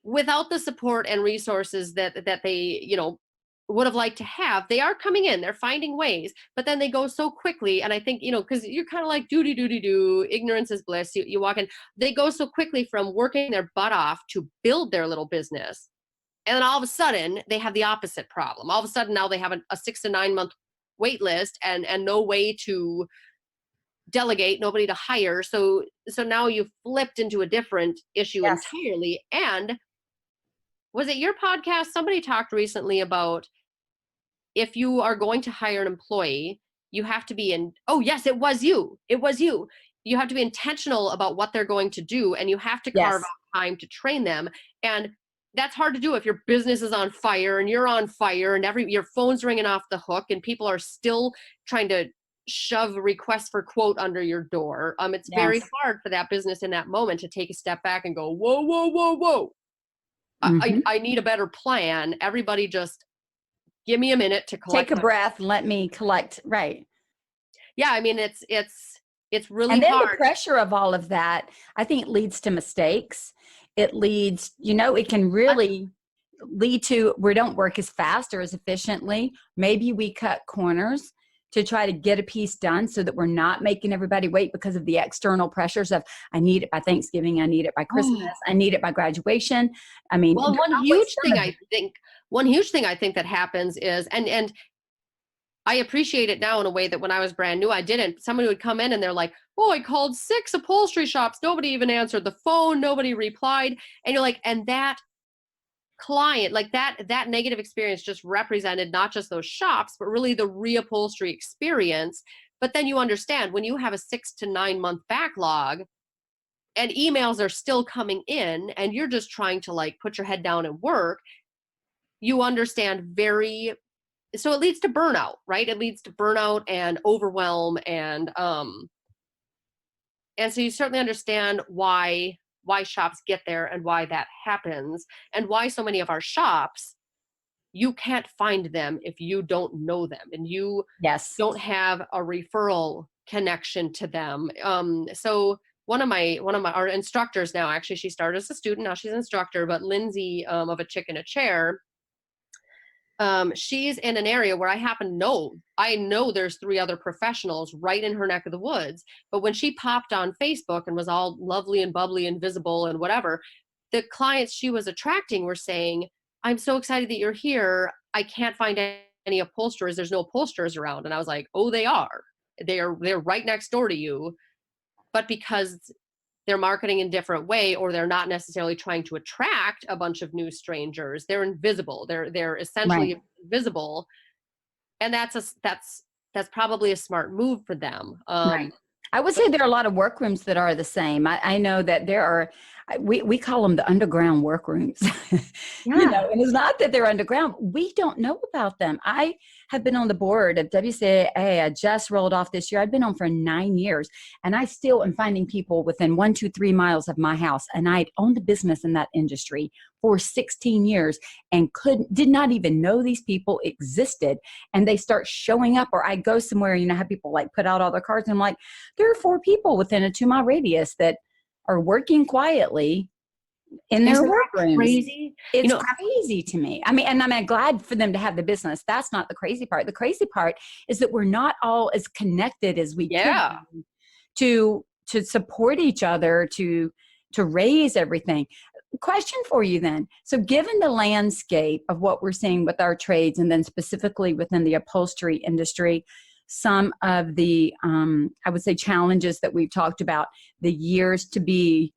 without the support and resources that they, would have liked to have. They are coming in, they're finding ways, but then they go so quickly. And I think, because you're kind of like doody doody do, ignorance is bliss. You walk in, they go so quickly from working their butt off to build their little business. And then all of a sudden they have the opposite problem. All of a sudden now they have a 6 to 9 month wait list and no way to delegate, nobody to hire. So now you've flipped into a different issue Yes. entirely. And was it your podcast? Somebody talked recently about, if you are going to hire an employee, you have to be in, oh yes, it was you. It was you. You have to be intentional about what they're going to do, and you have to carve Yes. out time to train them. And that's hard to do if your business is on fire and you're on fire and your phone's ringing off the hook and people are still trying to shove requests for quote under your door. It's very Yes. hard for that business in that moment to take a step back and go, whoa, whoa, whoa, whoa. I, Mm-hmm. I need a better plan. Everybody just give me a minute to Take collect a my. breath and let me collect. Right. Yeah, I mean, it's really And then the hard. pressure of all of that, I think, leads to mistakes. It leads, it can really lead to, we don't work as fast or as efficiently. Maybe we cut corners to try to get a piece done so that we're not making everybody wait because of the external pressures of, I need it by Thanksgiving, I need it by Christmas, I need it by graduation. I mean, Well, there's always some of it. one huge thing I think that happens is, and I appreciate it now in a way that when I was brand new, I didn't. Somebody would come in and they're like, "Oh, I called 6 upholstery shops. Nobody even answered the phone. Nobody replied." And you're like, and that client, like that negative experience just represented not just those shops, but really the reupholstery experience. But then you understand, when you have a 6 to 9 month backlog and emails are still coming in and you're just trying to like put your head down and work, you understand very, so it leads to burnout, right? It leads to burnout and overwhelm, and so you certainly understand why shops get there and why that happens, and why so many of our shops, you can't find them if you don't know them and you Yes. don't have a referral connection to them. So our instructors now, actually, she started as a student, now she's an instructor, but Lindsay, of A Chick in a Chair, she's in an area where I know there's 3 other professionals right in her neck of the woods. But when she popped on Facebook and was all lovely and bubbly and visible and whatever, the clients she was attracting were saying, I'm so excited that you're here. I can't find any upholsterers. There's no upholsterers around. And I was like, oh, they are. They're right next door to you. But because they're marketing in a different way, or they're not necessarily trying to attract a bunch of new strangers, they're invisible. They're essentially Right. visible. And that's probably a smart move for them. Right. I would say there are a lot of workrooms that are the same. I know that there are, we call them the underground workrooms, Yeah. and it's not that they're underground. We don't know about them. I have been on the board of WCAA. I just rolled off this year. I've been on for 9 years, and I still am finding people within 1, 2, 3 miles of my house. And I owned a business in that industry for 16 years and did not even know these people existed. And they start showing up, or I go somewhere, have people like put out all their cards. And I'm like, there are 4 people within a 2-mile radius that are working quietly in their Isn't that workrooms. crazy? It's crazy to me. I mean, and I'm glad for them to have the business. That's not the crazy part. The crazy part is that we're not all as connected as we Yeah. can to support each other, to raise everything. Question for you then. So given the landscape of what we're seeing with our trades, and then specifically within the upholstery industry, some of the, I would say, challenges that we've talked about, the years to be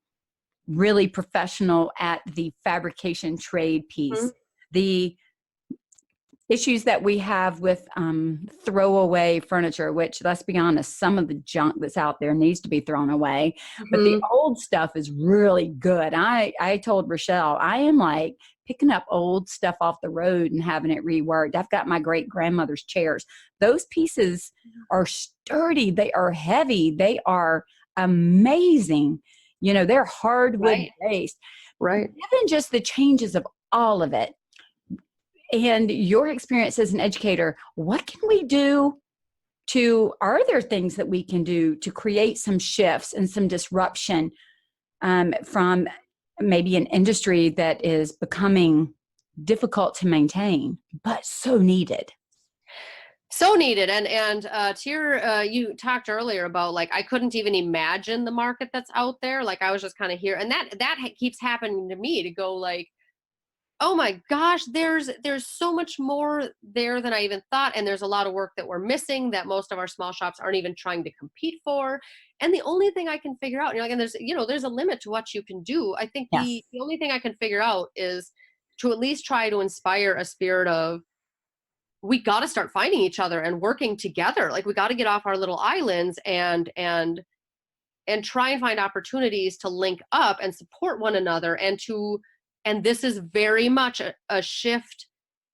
really professional at the fabrication trade piece, Mm-hmm. the issues that we have with throwaway furniture, which, let's be honest, some of the junk that's out there needs to be thrown away. But the old stuff is really good. I told Rochelle, I am like picking up old stuff off the road and having it reworked. I've got my great grandmother's chairs. Those pieces are sturdy. They are heavy. They are amazing. They're hardwood based. Right. Given just the changes of all of it, and your experience as an educator, what can we do are there things that we can do to create some shifts and some disruption from maybe an industry that is becoming difficult to maintain, but so needed? So needed. And to your, you talked earlier about, like, I couldn't even imagine the market that's out there. Like, I was just kind of here, and that keeps happening to me, to go like, oh my gosh, there's so much more there than I even thought. And there's a lot of work that we're missing that most of our small shops aren't even trying to compete for. And the only thing I can figure out, and there's a limit to what you can do. I think Yes. the only thing I can figure out is to at least try to inspire a spirit of, we got to start finding each other and working together. Like, we got to get off our little islands and try and find opportunities to link up and support one another, and this is very much a shift,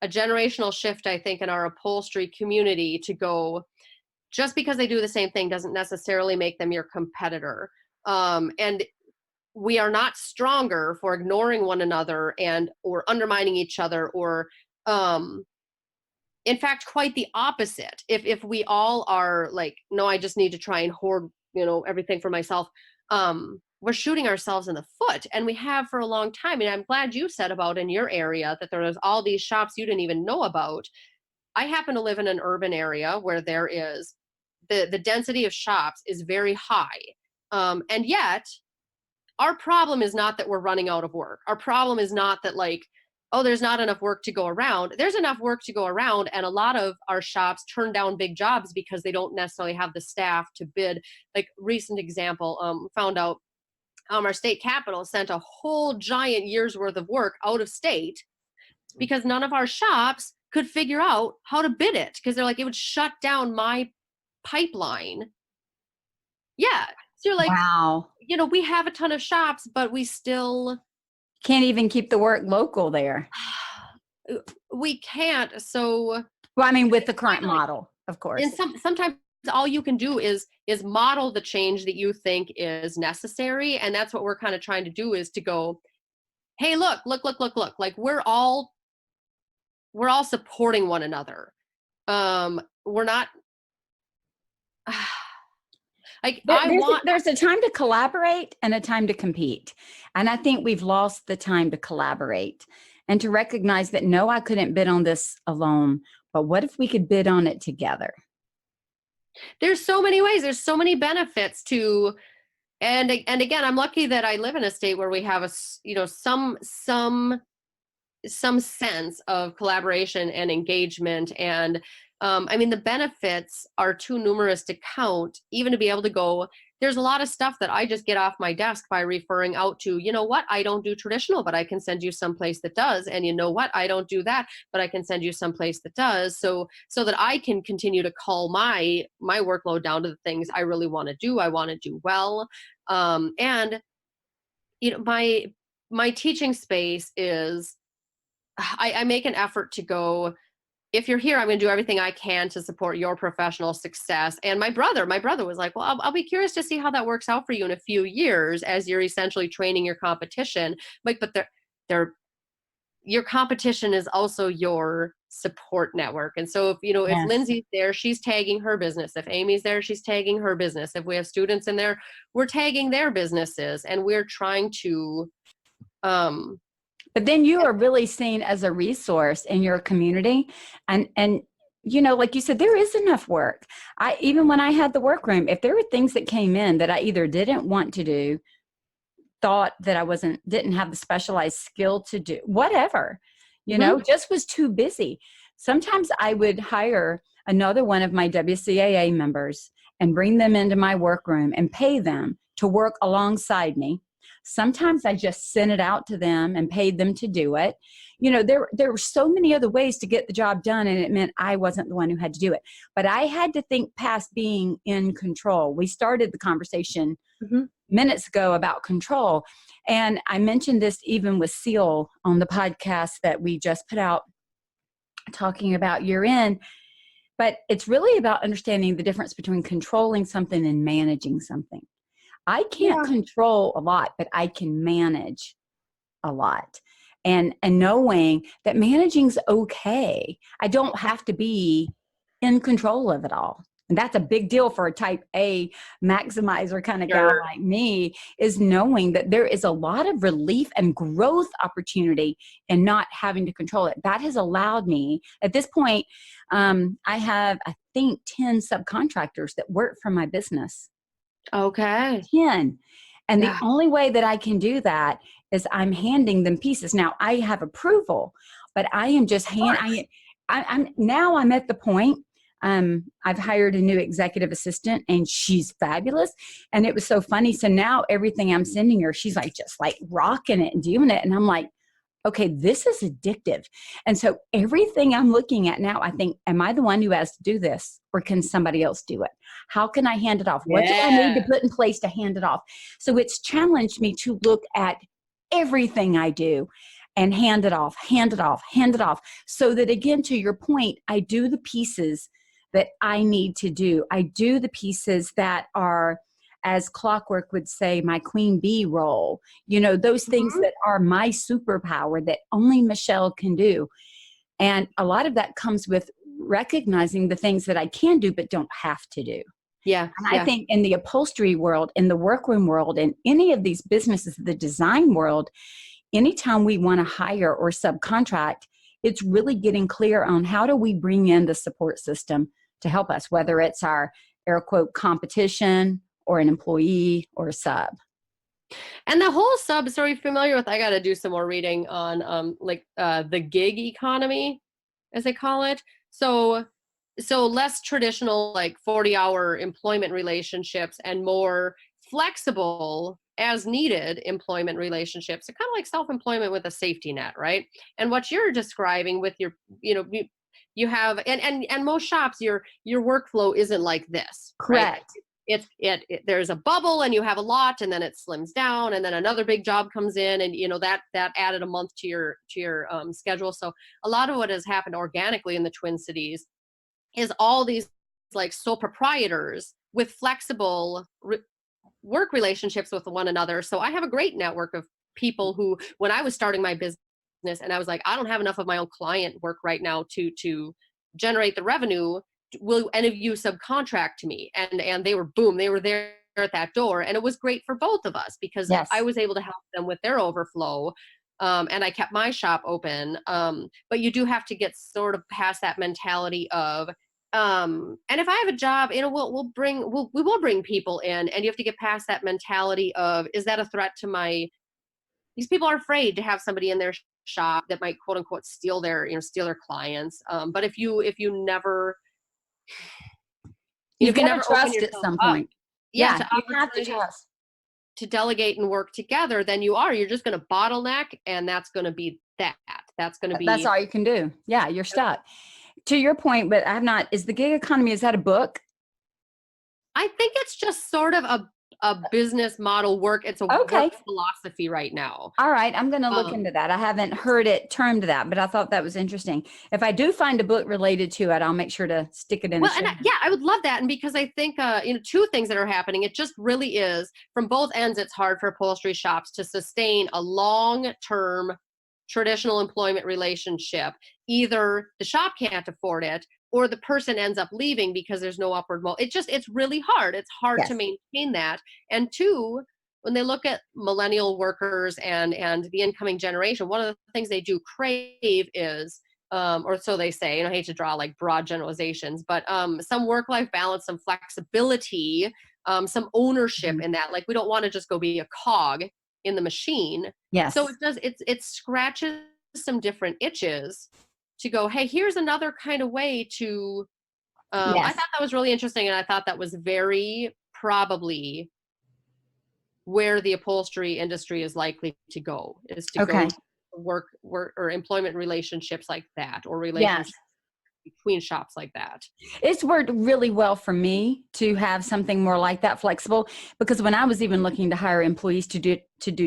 a generational shift, I think, in our upholstery community, to go, just because they do the same thing doesn't necessarily make them your competitor. And we are not stronger for ignoring one another or undermining each other, or in fact, quite the opposite. If we all are like, no, I just need to try and hoard, everything for myself, we're shooting ourselves in the foot. And we have for a long time. And I'm glad you said about in your area that there was all these shops you didn't even know about. I happen to live in an urban area where there is the density of shops is very high. And yet our problem is not that we're running out of work. Our problem is not that, like, oh, there's not enough work to go around. There's enough work to go around. And a lot of our shops turn down big jobs because they don't necessarily have the staff to bid. Like, recent example, found out our state capital sent a whole giant year's worth of work out of state because none of our shops could figure out how to bid it, because they're like, it would shut down my pipeline. Yeah. So you're like, Wow. we have a ton of shops, but we still Can't even keep the work local there. we can't. So, Well, I mean, with the current model, of course. and sometimes all you can do is model the change that you think is necessary. And that's what we're kind of trying to do, is to go, hey, look, like, we're all supporting one another. We're not, Like I want, There's a time to collaborate and a time to compete. And I think we've lost the time to collaborate and to recognize that, no, I couldn't bid on this alone, but what if we could bid on it together? there's so many ways, there's so many benefits to, and again, I'm lucky that I live in a state where we have some sense of collaboration and engagement. And I mean, the benefits are too numerous to count, even to be able to go. There's a lot of stuff that I just get off my desk by referring out to, you know what, I don't do traditional, but I can send you someplace that does. And you know what, I don't do that, but I can send you someplace that does. So that I can continue to cull my workload down to the things I really want to do. I want to do well. And my teaching space is, I make an effort to go, if you're here, I'm going to do everything I can to support your professional success. And my brother was like, well, I'll be curious to see how that works out for you in a few years as you're essentially training your competition. Like, but your competition is also your support network. And so if Yes. Lindsay's there, she's tagging her business. If Amy's there, she's tagging her business. If we have students in there, we're tagging their businesses, and we're trying to, But then you are really seen as a resource in your community. And like you said, there is enough work. Even when I had the workroom, if there were things that came in that I either didn't want to do, thought that I didn't have the specialized skill to do, whatever, just was too busy. Sometimes I would hire another one of my WCAA members and bring them into my workroom and pay them to work alongside me. Sometimes I just sent it out to them and paid them to do it. There were so many other ways to get the job done, and it meant I wasn't the one who had to do it. But I had to think past being in control. We started the conversation minutes ago about control. And I mentioned this even with Seal on the podcast that we just put out talking about year end. But it's really about understanding the difference between controlling something and managing something. I can't control a lot, but I can manage a lot. And knowing that managing's okay. I don't have to be in control of it all. And that's a big deal for a type A maximizer kind of gal like me, is knowing that there is a lot of relief and growth opportunity in not having to control it. That has allowed me, at this point, I have, I think, 10 subcontractors that work for my business. Okay. 10. And the only way that I can do that is I'm handing them pieces. Now I have approval, but I am just I'm at the point. I've hired a new executive assistant and she's fabulous. And it was so funny. So now everything I'm sending her, she's like, just like rocking it and doing it. And I'm like, okay, this is addictive. And so everything I'm looking at now, I think, am I the one who has to do this, or can somebody else do it? How can I hand it off? What do I need to put in place to hand it off? So it's challenged me to look at everything I do and hand it off, so that, again, to your point, I do the pieces that I need to do. I do the pieces that are, as Clockwork would say, my queen bee role, those things that are my superpower that only Michelle can do. And a lot of that comes with recognizing the things that I can do but don't have to do. Yeah. And I think in the upholstery world, in the workroom world, in any of these businesses, the design world, anytime we want to hire or subcontract, it's really getting clear on how do we bring in the support system to help us, whether it's our air quote competition or an employee or a sub. And the whole sub, so are you familiar with, I got to do some more reading on the gig economy, as they call it. So less traditional, like 40-hour employment relationships, and more flexible as needed employment relationships. So kind of like self-employment with a safety net, right? And what you're describing with your, you have, and most shops, your workflow isn't like this. Correct. Right? There's a bubble and you have a lot, and then it slims down, and then another big job comes in, and that added a month to your schedule. So a lot of what has happened organically in the Twin Cities is all these like sole proprietors with flexible work relationships with one another. So I have a great network of people who, when I was starting my business and I was like, I don't have enough of my own client work right now to generate the revenue, will any of you subcontract to me? And they were there at that door, and it was great for both of us because Yes. I was able to help them with their overflow, and I kept my shop open. But you do have to get sort of past that mentality of, and if I have a job, we will bring people in, and you have to get past that mentality of, is that a threat to my? These people are afraid to have somebody in their shop that might, quote unquote, steal their clients. But if you never, You've if you got to never open trust at yourself some up, point. yeah, Yeah, to you have to opportunities trust. to delegate and work together, then you're just going to bottleneck, and that's going to be that. That's going to That's be. all you can do. Yeah, you're stuck. To your point, but I have not, is the gig economy, is that a book? I think it's just sort of a business model work. It's a Okay. work philosophy right now. All right. I'm going to look into that. I haven't heard it termed that, but I thought that was interesting. If I do find a book related to it, I'll make sure to stick it in the show. I would love that. And because I think, two things that are happening, it just really is, from both ends, it's hard for upholstery shops to sustain a long-term traditional employment relationship. Either the shop can't afford it, or the person ends up leaving because there's no upward it's really hard. It's hard to maintain that. And two, when they look at millennial workers and the incoming generation, one of the things they do crave is, or so they say, and I hate to draw like broad generalizations, but some work-life balance, some flexibility, some ownership in that. Like, we don't want to just go be a cog in the machine. Yes. So it scratches some different itches to go, hey, here's another kind of way to, I thought that was really interesting. And I thought that was very probably where the upholstery industry is likely to go, is to go work or employment relationships like that, or relationships between shops like that. It's worked really well for me to have something more like that, flexible, because when I was even looking to hire employees to do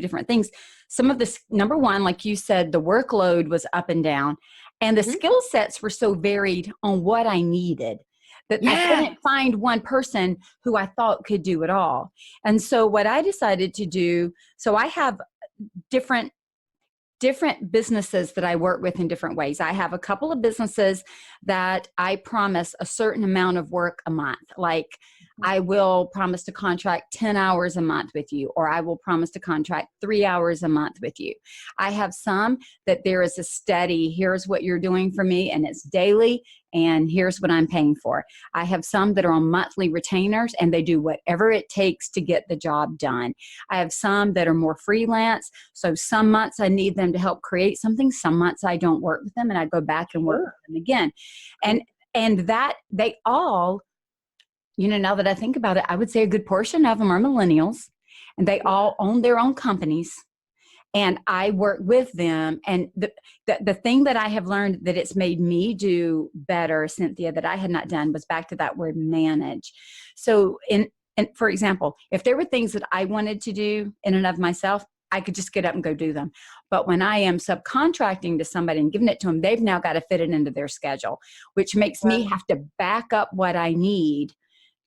different things, some of this, number one, like you said, the workload was up and down, and the skill sets were so varied on what I needed that I couldn't find one person who I thought could do it all. And so what I decided to do, so I have different businesses that I work with in different ways. I have a couple of businesses that I promise a certain amount of work a month. Like, I will promise to contract 10 hours a month with you, or I will promise to contract 3 hours a month with you. I have some that there is a steady, here's what you're doing for me, and it's daily, and here's what I'm paying for. I have some that are on monthly retainers, and they do whatever it takes to get the job done. I have some that are more freelance. So some months I need them to help create something. Some months I don't work with them, and I go back and work with them again. And that they all, now that I think about it, I would say a good portion of them are millennials, and they all own their own companies. And I work with them. And the thing that I have learned that it's made me do better, Cynthia, that I had not done, was back to that word manage. So and for example, if there were things that I wanted to do in and of myself, I could just get up and go do them. But when I am subcontracting to somebody and giving it to them, they've now got to fit it into their schedule, which makes me have to back up what I need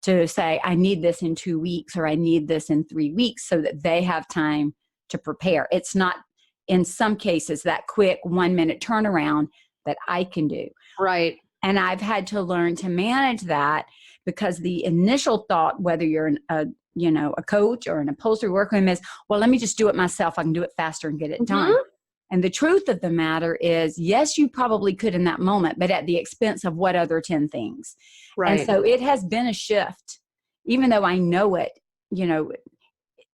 to say, I need this in 2 weeks, or I need this in 3 weeks, so that they have time to prepare. It's not, in some cases, that quick 1 minute turnaround that I can do. Right. And I've had to learn to manage that, because the initial thought, whether you're a coach or an upholstery worker, is, well, let me just do it myself. I can do it faster and get it done. And the truth of the matter is, yes, you probably could in that moment, but at the expense of what other 10 things. Right. And so it has been a shift, even though I know it,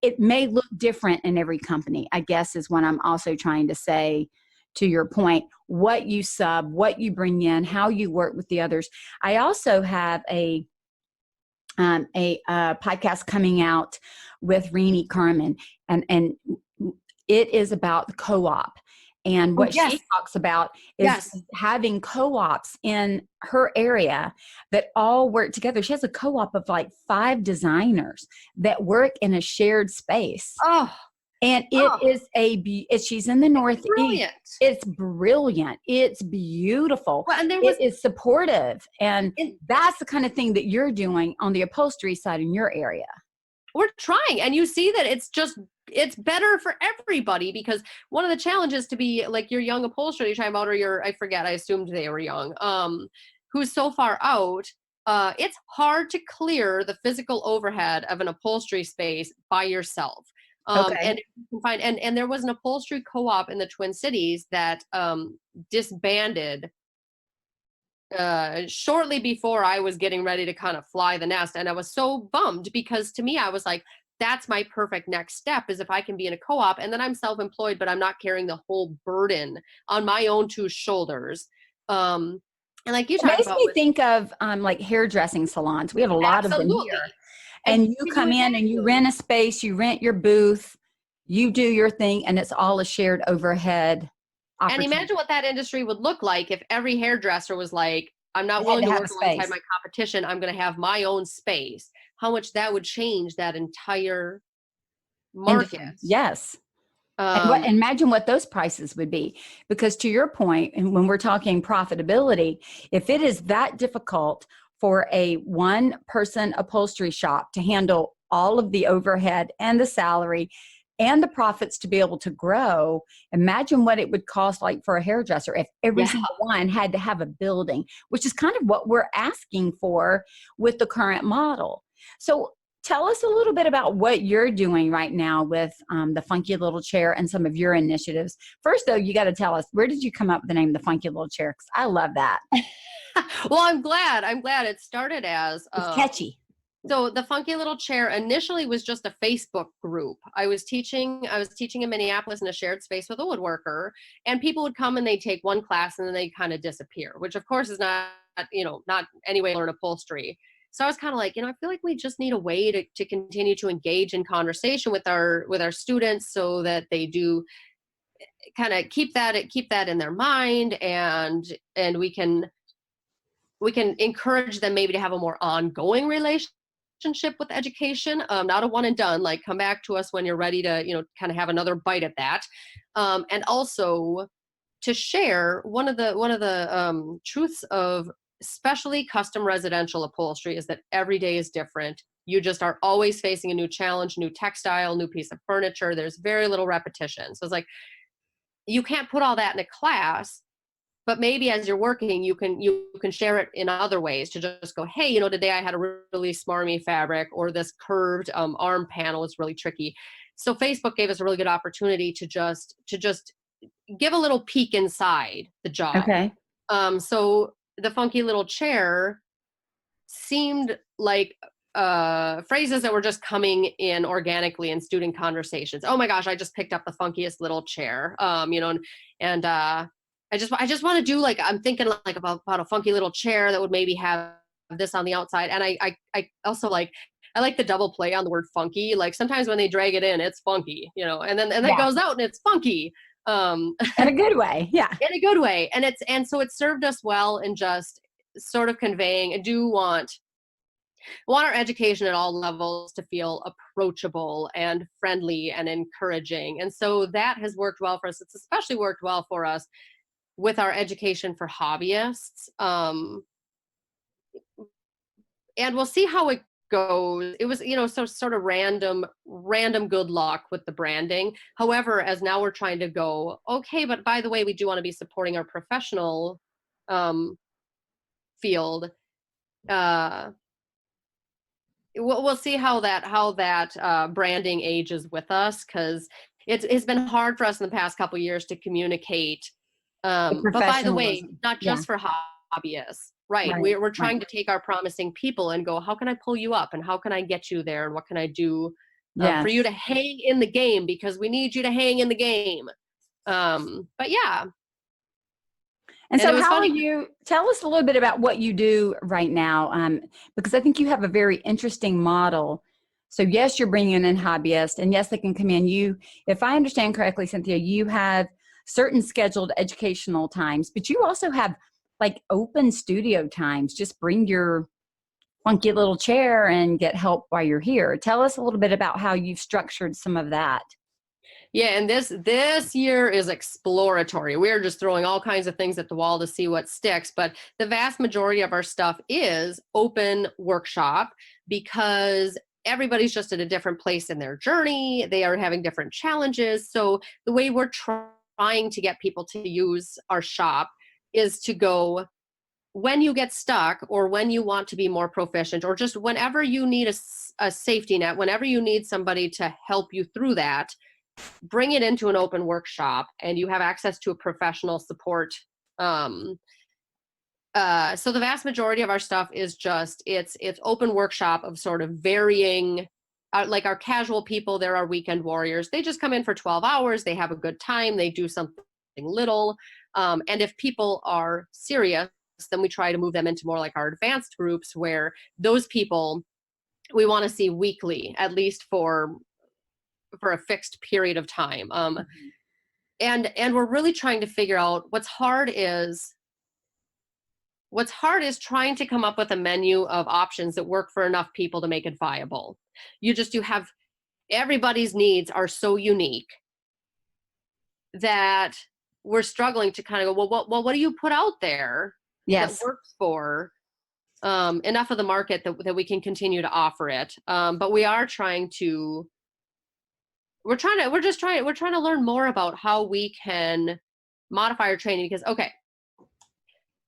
it may look different in every company, I guess, is what I'm also trying to say. To your point, what you sub, what you bring in, how you work with the others. I also have a podcast coming out with Renee Carmen, and it is about the co-op. And what she talks about is having co-ops in her area that all work together. She has a co-op of like 5 designers that work in a shared space. And it is she's in the Northeast. Brilliant. It's brilliant. It's beautiful. Well, and it is supportive. And that's the kind of thing that you're doing on the upholstery side in your area. We're trying. And you see that it's better for everybody, because one of the challenges to be like your young upholsterer you're talking about, or I assumed they were young, who's so far out, it's hard to clear the physical overhead of an upholstery space by yourself. Okay. And you can find, and there was an upholstery co-op in the Twin Cities that disbanded shortly before I was getting ready to kind of fly the nest. And I was so bummed because to me, I was like, that's my perfect next step is if I can be in a co-op and then I'm self-employed, but I'm not carrying the whole burden on my own two shoulders. Um, and like you It talked makes about me with think of like hairdressing salons. We have a lot of them here. absolutely. And And you can you come in and you imagine? rent a space, you rent your booth, you do your thing, and it's all a shared overhead And opportunity. imagine what that industry would look like if every hairdresser was like, I'm not They had willing to to have a work alongside space. my competition. I'm going to have my own space. How much that would change that entire market. Industry. Yes. And Um, imagine what those prices would be. Because to your point, and when we're talking profitability, if it is that difficult for a one person upholstery shop to handle all of the overhead and the salary and the profits to be able to grow, imagine what it would cost like for a hairdresser if every yeah. single one had to have a building, which is kind of what we're asking for with the current model. So tell us a little bit about what you're doing right now with the Funky Little Chair and some of your initiatives. First, though, you got to tell us, where did you come up with the name The Funky Little Chair? Because I love that. Well, I'm glad. I'm glad it started as It's catchy. so the Funky Little Chair initially was just a Facebook group. I was teaching in Minneapolis in a shared space with a woodworker, and people would come and they'd take one class and then they kind of disappear, which of course is not any way to learn upholstery. So I was kind of like, I feel like we just need a way to continue to engage in conversation with our students so that they do kind of keep that in their mind, and we can encourage them maybe to have a more ongoing relationship with education, not a one and done, like come back to us when you're ready to kind of have another bite at that, and also to share one of the truths of especially custom residential upholstery is that every day is different. You just are always facing a new challenge, new textile, new piece of furniture. There's very little repetition, so it's like you can't put all that in a class, but maybe as you're working you can share it in other ways to just go, hey, today I had a really smarmy fabric, or this curved arm panel is really tricky. So Facebook gave us a really good opportunity to just give a little peek inside the job. Okay. So the Funky Little Chair seemed like phrases that were just coming in organically in student conversations. Oh my gosh, I just picked up the funkiest little chair. And I just want to do, like, I'm thinking like about a funky little chair that would maybe have this on the outside. And I also I like the double play on the word funky. Like sometimes when they drag it in, it's funky, and then it Yeah. goes out and it's funky. In a good way. Yeah. In a good way. And so it served us well in just sort of conveying. I do want our education at all levels to feel approachable and friendly and encouraging. And so that has worked well for us. It's especially worked well for us with our education for hobbyists. And we'll see how it goes. It was, sort of random good luck with the branding. However, as now we're trying to go, okay, but by the way, we do want to be supporting our professional um, field. Uh, we'll see how that branding ages with us, because it's been hard for us in the past couple years to communicate. The But by the way, professionalism. not Yeah. just for hobbyists, right? Right. We're Right. trying to take our promising people and go, how can I pull you up, and how can I get you there, and what can I do for you Yes. to hang in the game, because we need you to hang in the game. But yeah, And and it so, was how are funny. you? Tell us a little bit about what you do right now, because I think you have a very interesting model. So, yes, you're bringing in hobbyists, and yes, they can come in. If I understand correctly, Cynthia, you have certain scheduled educational times, but you also have like open studio times. Just bring your funky little chair and get help while you're here. Tell us a little bit about how you've structured some of that. Yeah, and this year is exploratory. We're just throwing all kinds of things at the wall to see what sticks, but the vast majority of our stuff is open workshop, because everybody's just at a different place in their journey. They are having different challenges. So the way we're trying to get people to use our shop is to go, when you get stuck, or when you want to be more proficient, or just whenever you need a safety net, whenever you need somebody to help you through that, bring it into an open workshop, and you have access to a professional support. So the vast majority of our stuff is just, it's open workshop of sort of varying, like our casual people, they're our weekend warriors. They just come in for 12 hours. They have a good time. They do something little. And if people are serious, then we try to move them into more like our advanced groups, where those people we want to see weekly, at least for a fixed period of time. And we're really trying to figure out what's hard is trying to come up with a menu of options that work for enough people to make it viable. You have, everybody's needs are so unique that we're struggling to kind of go, well, what do you put out there Yes. that works for enough of the market that we can continue to offer it. But we're trying to learn more about how we can modify our training, because, okay,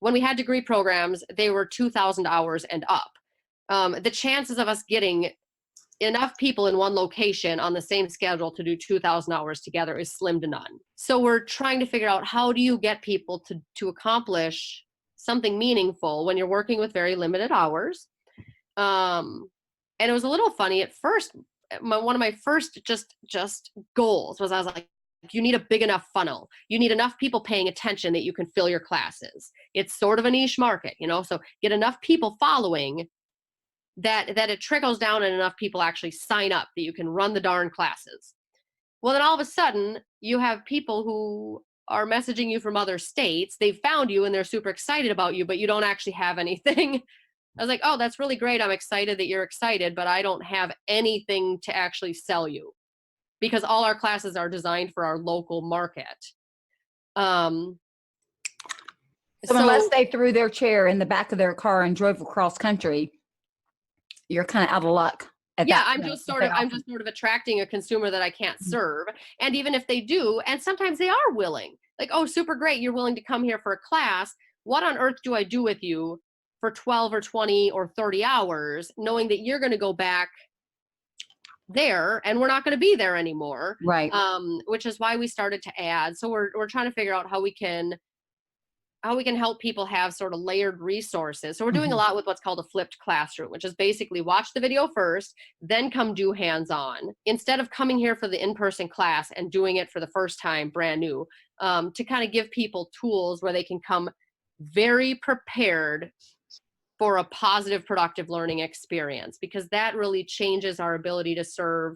when we had degree programs, they were 2,000 hours and up. The chances of us getting enough people in one location on the same schedule to do 2,000 hours together is slim to none. So we're trying to figure out, how do you get people to accomplish something meaningful when you're working with very limited hours? And it was a little funny at first. One of my first just goals was, I was like, you need a big enough funnel. You need enough people paying attention that you can fill your classes. It's sort of a niche market, so get enough people following that it trickles down and enough people actually sign up that you can run the darn classes. Well, then all of a sudden you have people who are messaging you from other states. They found you and they're super excited about you, but you don't actually have anything. I was like, oh, that's really great. I'm excited that you're excited, but I don't have anything to actually sell you, because all our classes are designed for our local market. So unless they threw their chair in the back of their car and drove across country, you're kind of out of luck. I'm just sort of attracting a consumer that I can't serve. And even if they do, and sometimes they are willing, like, oh, super great, you're willing to come here for a class. What on earth do I do with you for 12 or 20 or 30 hours, knowing that you're going to go back there and we're not going to be there anymore? Right. Which is why we started to add. So we're trying to figure out how we can help people have sort of layered resources. So we're doing a lot with what's called a flipped classroom, which is basically watch the video first, then come do hands-on. Instead of coming here for the in-person class and doing it for the first time brand new, to kind of give people tools where they can come very prepared for a positive, productive learning experience, because that really changes our ability to serve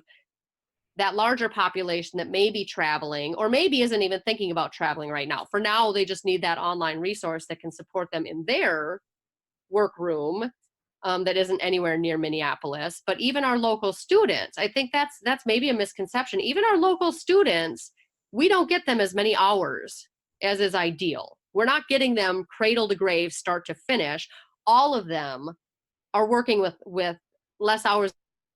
that larger population that may be traveling, or maybe isn't even thinking about traveling right now. For now, they just need that online resource that can support them in their workroom, that isn't anywhere near Minneapolis. But even our local students, I think that's maybe a misconception. Even our local students, we don't get them as many hours as is ideal. We're not getting them cradle to grave, start to finish. All of them are working with less hours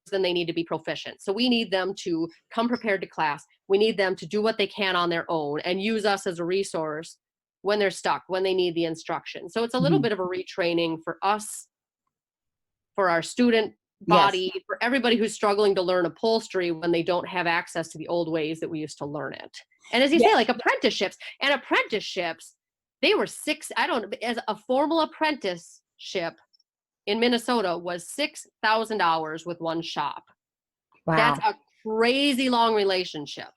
than they need to be proficient. So we need them to come prepared to class. We need them to do what they can on their own and use us as a resource when they're stuck, when they need the instruction. So it's a little bit of a retraining for us, for our student body, for everybody who's struggling to learn upholstery when they don't have access to the old ways that we used to learn it. And as you say, like apprenticeships, they were as a formal apprenticeship in Minnesota was 6,000 hours with one shop. Wow. That's a crazy long relationship.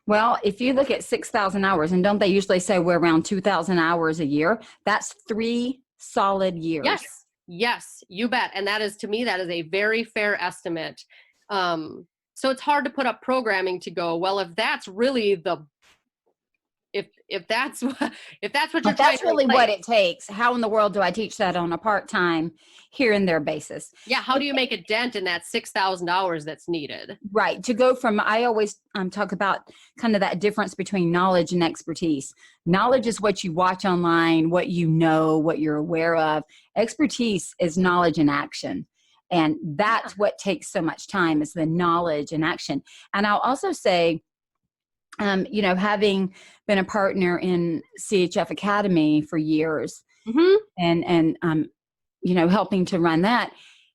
Well, if you look at 6,000 hours, and don't they usually say we're around 2,000 hours a year? That's 3 solid years. Yes, you bet. And that is, to me, that is a very fair estimate. So it's hard to put up programming to go, well, if that's really if that's what you're trying to that's really what it takes, how in the world do I teach that on a part-time here and there basis? Yeah, how do you make a dent in that 6,000 hours that's needed? Right. To go from, I always talk about kind of that difference between knowledge and expertise. Knowledge is what you watch online, what you know, what you're aware of. Expertise is knowledge and action. And that's what takes so much time, is the knowledge and action. And I'll also say, having been a partner in CHF Academy for years, Hmm. and helping to run that.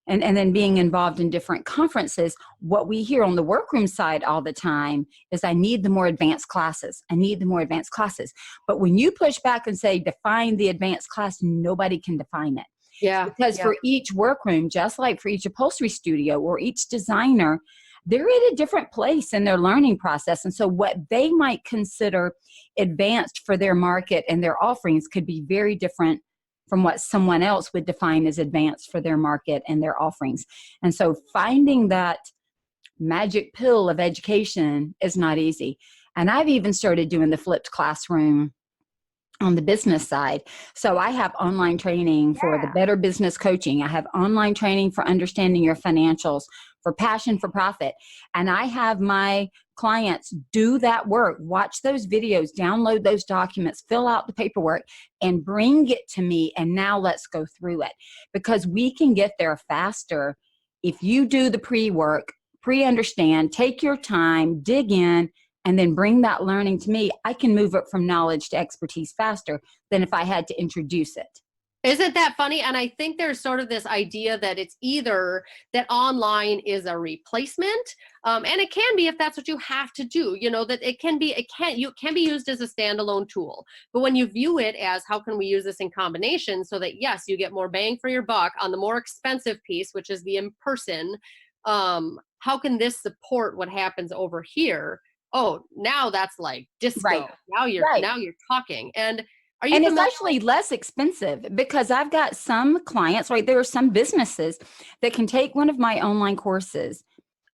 And then being involved in different conferences, what we hear on the workroom side all the time is, I need the more advanced classes. I need the more advanced classes. But when you push back and say, define the advanced class, nobody can define it. Yeah. Because Yeah. for each workroom, just like for each upholstery studio or each designer, they're at a different place in their learning process. And so what they might consider advanced for their market and their offerings could be very different from what someone else would define as advanced for their market and their offerings. And so finding that magic pill of education is not easy. And I've even started doing the flipped classroom on the business side. So I have online training for the better business coaching. I have online training for understanding your financials, for passion for profit. And I have my clients do that work, watch those videos, download those documents, fill out the paperwork, and bring it to me. And now let's go through it, because we can get there faster if you do the pre-work, pre-understand, take your time, dig in, and then bring that learning to me. I can move it from knowledge to expertise faster than if I had to introduce it. Isn't that funny? And I think there's sort of this idea that it's either that online is a replacement, and it can be if that's what you have to do. That it can be used as a standalone tool. But when you view it as, how can we use this in combination so that yes, you get more bang for your buck on the more expensive piece, which is the in-person. How can this support what happens over here? Oh, now that's like disco. Right. Now you're Right. talking. And are you And it's familiar? actually less expensive, because I've got some clients, right? There are some businesses that can take one of my online courses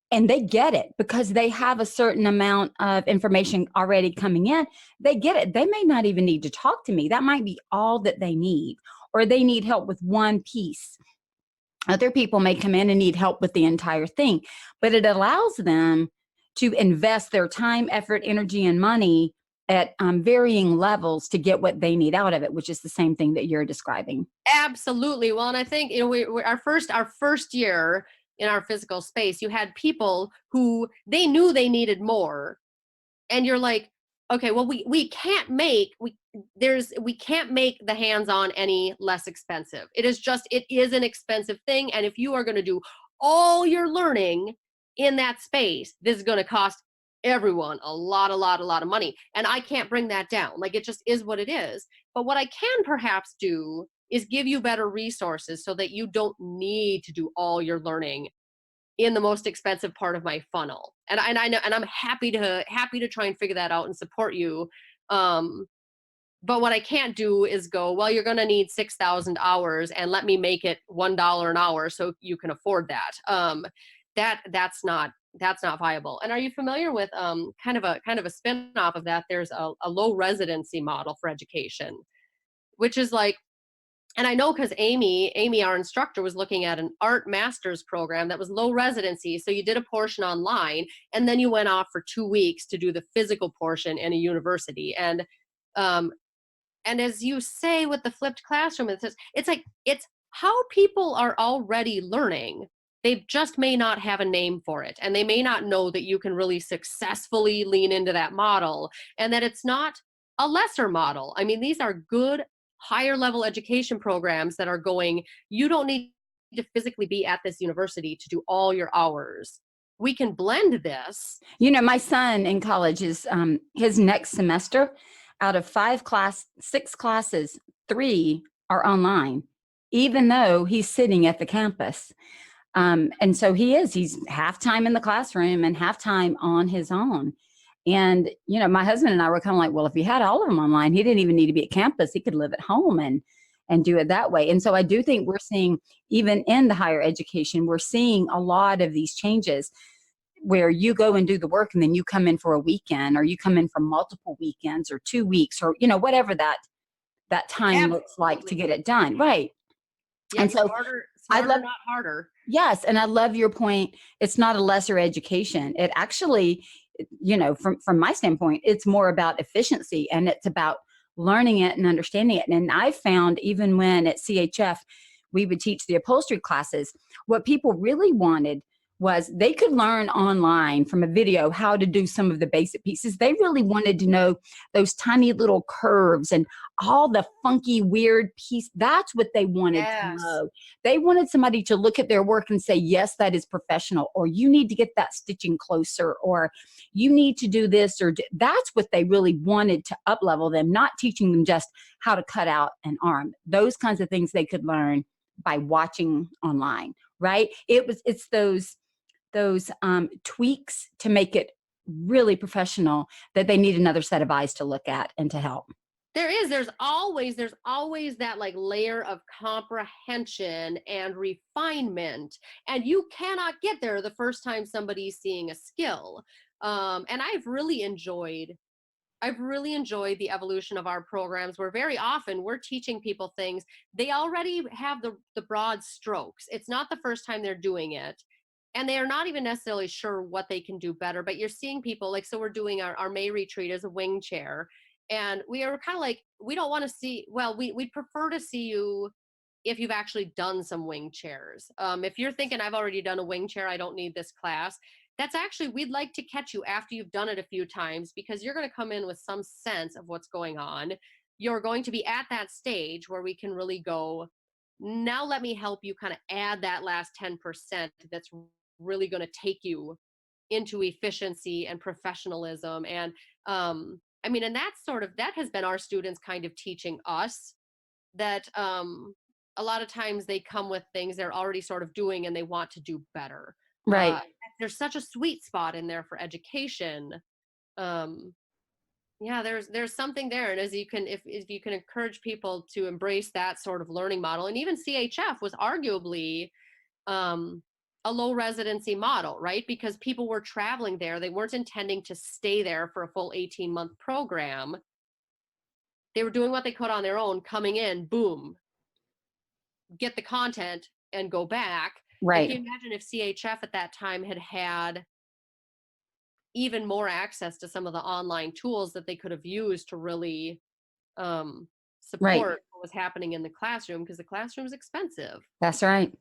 and they get it because they have a certain amount of information already coming in. They get it. They may not even need to talk to me. That might be all that they need, or they need help with one piece. Other people may come in and need help with the entire thing, but it allows them to invest their time, effort, energy, and money at varying levels to get what they need out of it, which is the same thing that you're describing. Absolutely. Well, and I think we our first year in our physical space, you had people who they knew they needed more, and you're like, okay, well, we can't make we can't make the hands-on any less expensive. It is an expensive thing, and if you are going to do all your learning in that space, this is going to cost everyone a lot of money, and I can't bring that down. Like, it just is what it is. But what I can perhaps do is give you better resources so that you don't need to do all your learning in the most expensive part of my funnel. And I know, and I'm happy to try and figure that out and support you. But what I can't do is go, well, you're going to need 6,000 hours and let me make it $1 an hour so you can afford that. That's not viable. And are you familiar with kind of a spin-off of that? There's a low residency model for education, which is like, and I know because Amy, our instructor, was looking at an art master's program that was low residency. So you did a portion online, and then you went off for 2 weeks to do the physical portion in a university. And as you say with the flipped classroom, it's how people are already learning. They just may not have a name for it, and they may not know that you can really successfully lean into that model, and that it's not a lesser model. I mean, these are good higher level education programs that are going, you don't need to physically be at this university to do all your hours. We can blend this. My son in college is his next semester, out of 6 classes, 3 are online, even though he's sitting at the campus. And so he's half time in the classroom and half time on his own. And, my husband and I were kind of like, well, if he had all of them online, he didn't even need to be at campus. He could live at home and do it that way. And so I do think we're seeing, even in the higher education, we're seeing a lot of these changes where you go and do the work and then you come in for a weekend, or you come in for multiple weekends or 2 weeks, or, whatever that time Absolutely. looks like to get it done. Right. Yeah, and so smarter, not harder. Yes. And I love your point. It's not a lesser education. It actually, from my standpoint, it's more about efficiency, and it's about learning it and understanding it. And I found, even when at CHF, we would teach the upholstery classes, what people really wanted was they could learn online from a video how to do some of the basic pieces. They really wanted to know those tiny little curves and all the funky, weird piece. That's what they wanted to Yes. know. They wanted somebody to look at their work and say, yes, that is professional, or you need to get that stitching closer, or you need to do this, or that's what they really wanted to up level them, not teaching them just how to cut out an arm. Those kinds of things they could learn by watching online, right? It's those tweaks to make it really professional that they need another set of eyes to look at and to help. There's always that like layer of comprehension and refinement, and you cannot get there the first time somebody's seeing a skill. And I've really enjoyed the evolution of our programs, where very often we're teaching people things they already have the broad strokes. It's not the first time they're doing it, and they are not even necessarily sure what they can do better. But you're seeing people like, so we're doing our May retreat as a wing chair, and we are kind of like, we don't want to see, well, we'd prefer to see you if you've actually done some wing chairs. If you're thinking, I've already done a wing chair, I don't need this class, that's actually, we'd like to catch you after you've done it a few times, because you're going to come in with some sense of what's going on. You're going to be at that stage where we can really go, now let me help you kind of add that last 10% that's really going to take you into efficiency and professionalism. And I mean, and that has been our students kind of teaching us that a lot of times they come with things they're already sort of doing and they want to do better. Right. There's such a sweet spot in there for education. um yeah, there's something there. And as you can, if you can encourage people to embrace that sort of learning model. And even CHF was arguably um a low residency model, right? Because people were traveling there, they weren't intending to stay there for a full 18-month program. They were doing what they could on their own, coming in, boom, get the content and go back. And can Right. you imagine if CHF at that time had even more access to some of the online tools that they could have used to really Right. support what was happening in the classroom, because the classroom is expensive. That's right.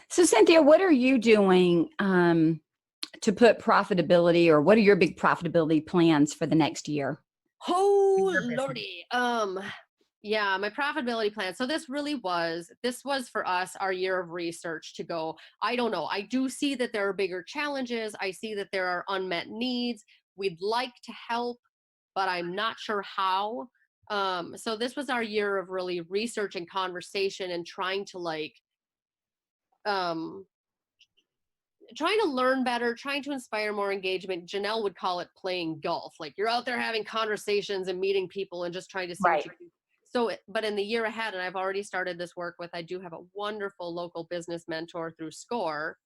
So, Cynthia, what are you doing to put profitability, or what are your big profitability plans for the next year? Oh Your business. lordy. Yeah, my profitability plan. So this was for us our year of research to go, I don't know, I do see that there are bigger challenges, I see that there are unmet needs, we'd like to help, but I'm not sure how. So this was our year of really research and conversation, and trying to like um trying to learn better, trying to inspire more engagement. Janelle would call it playing golf. Like, you're out there having conversations and meeting people and just trying to see what Right. you can. So, but in the year ahead, and I've already started this work with, I do have a wonderful local business mentor through SCORE,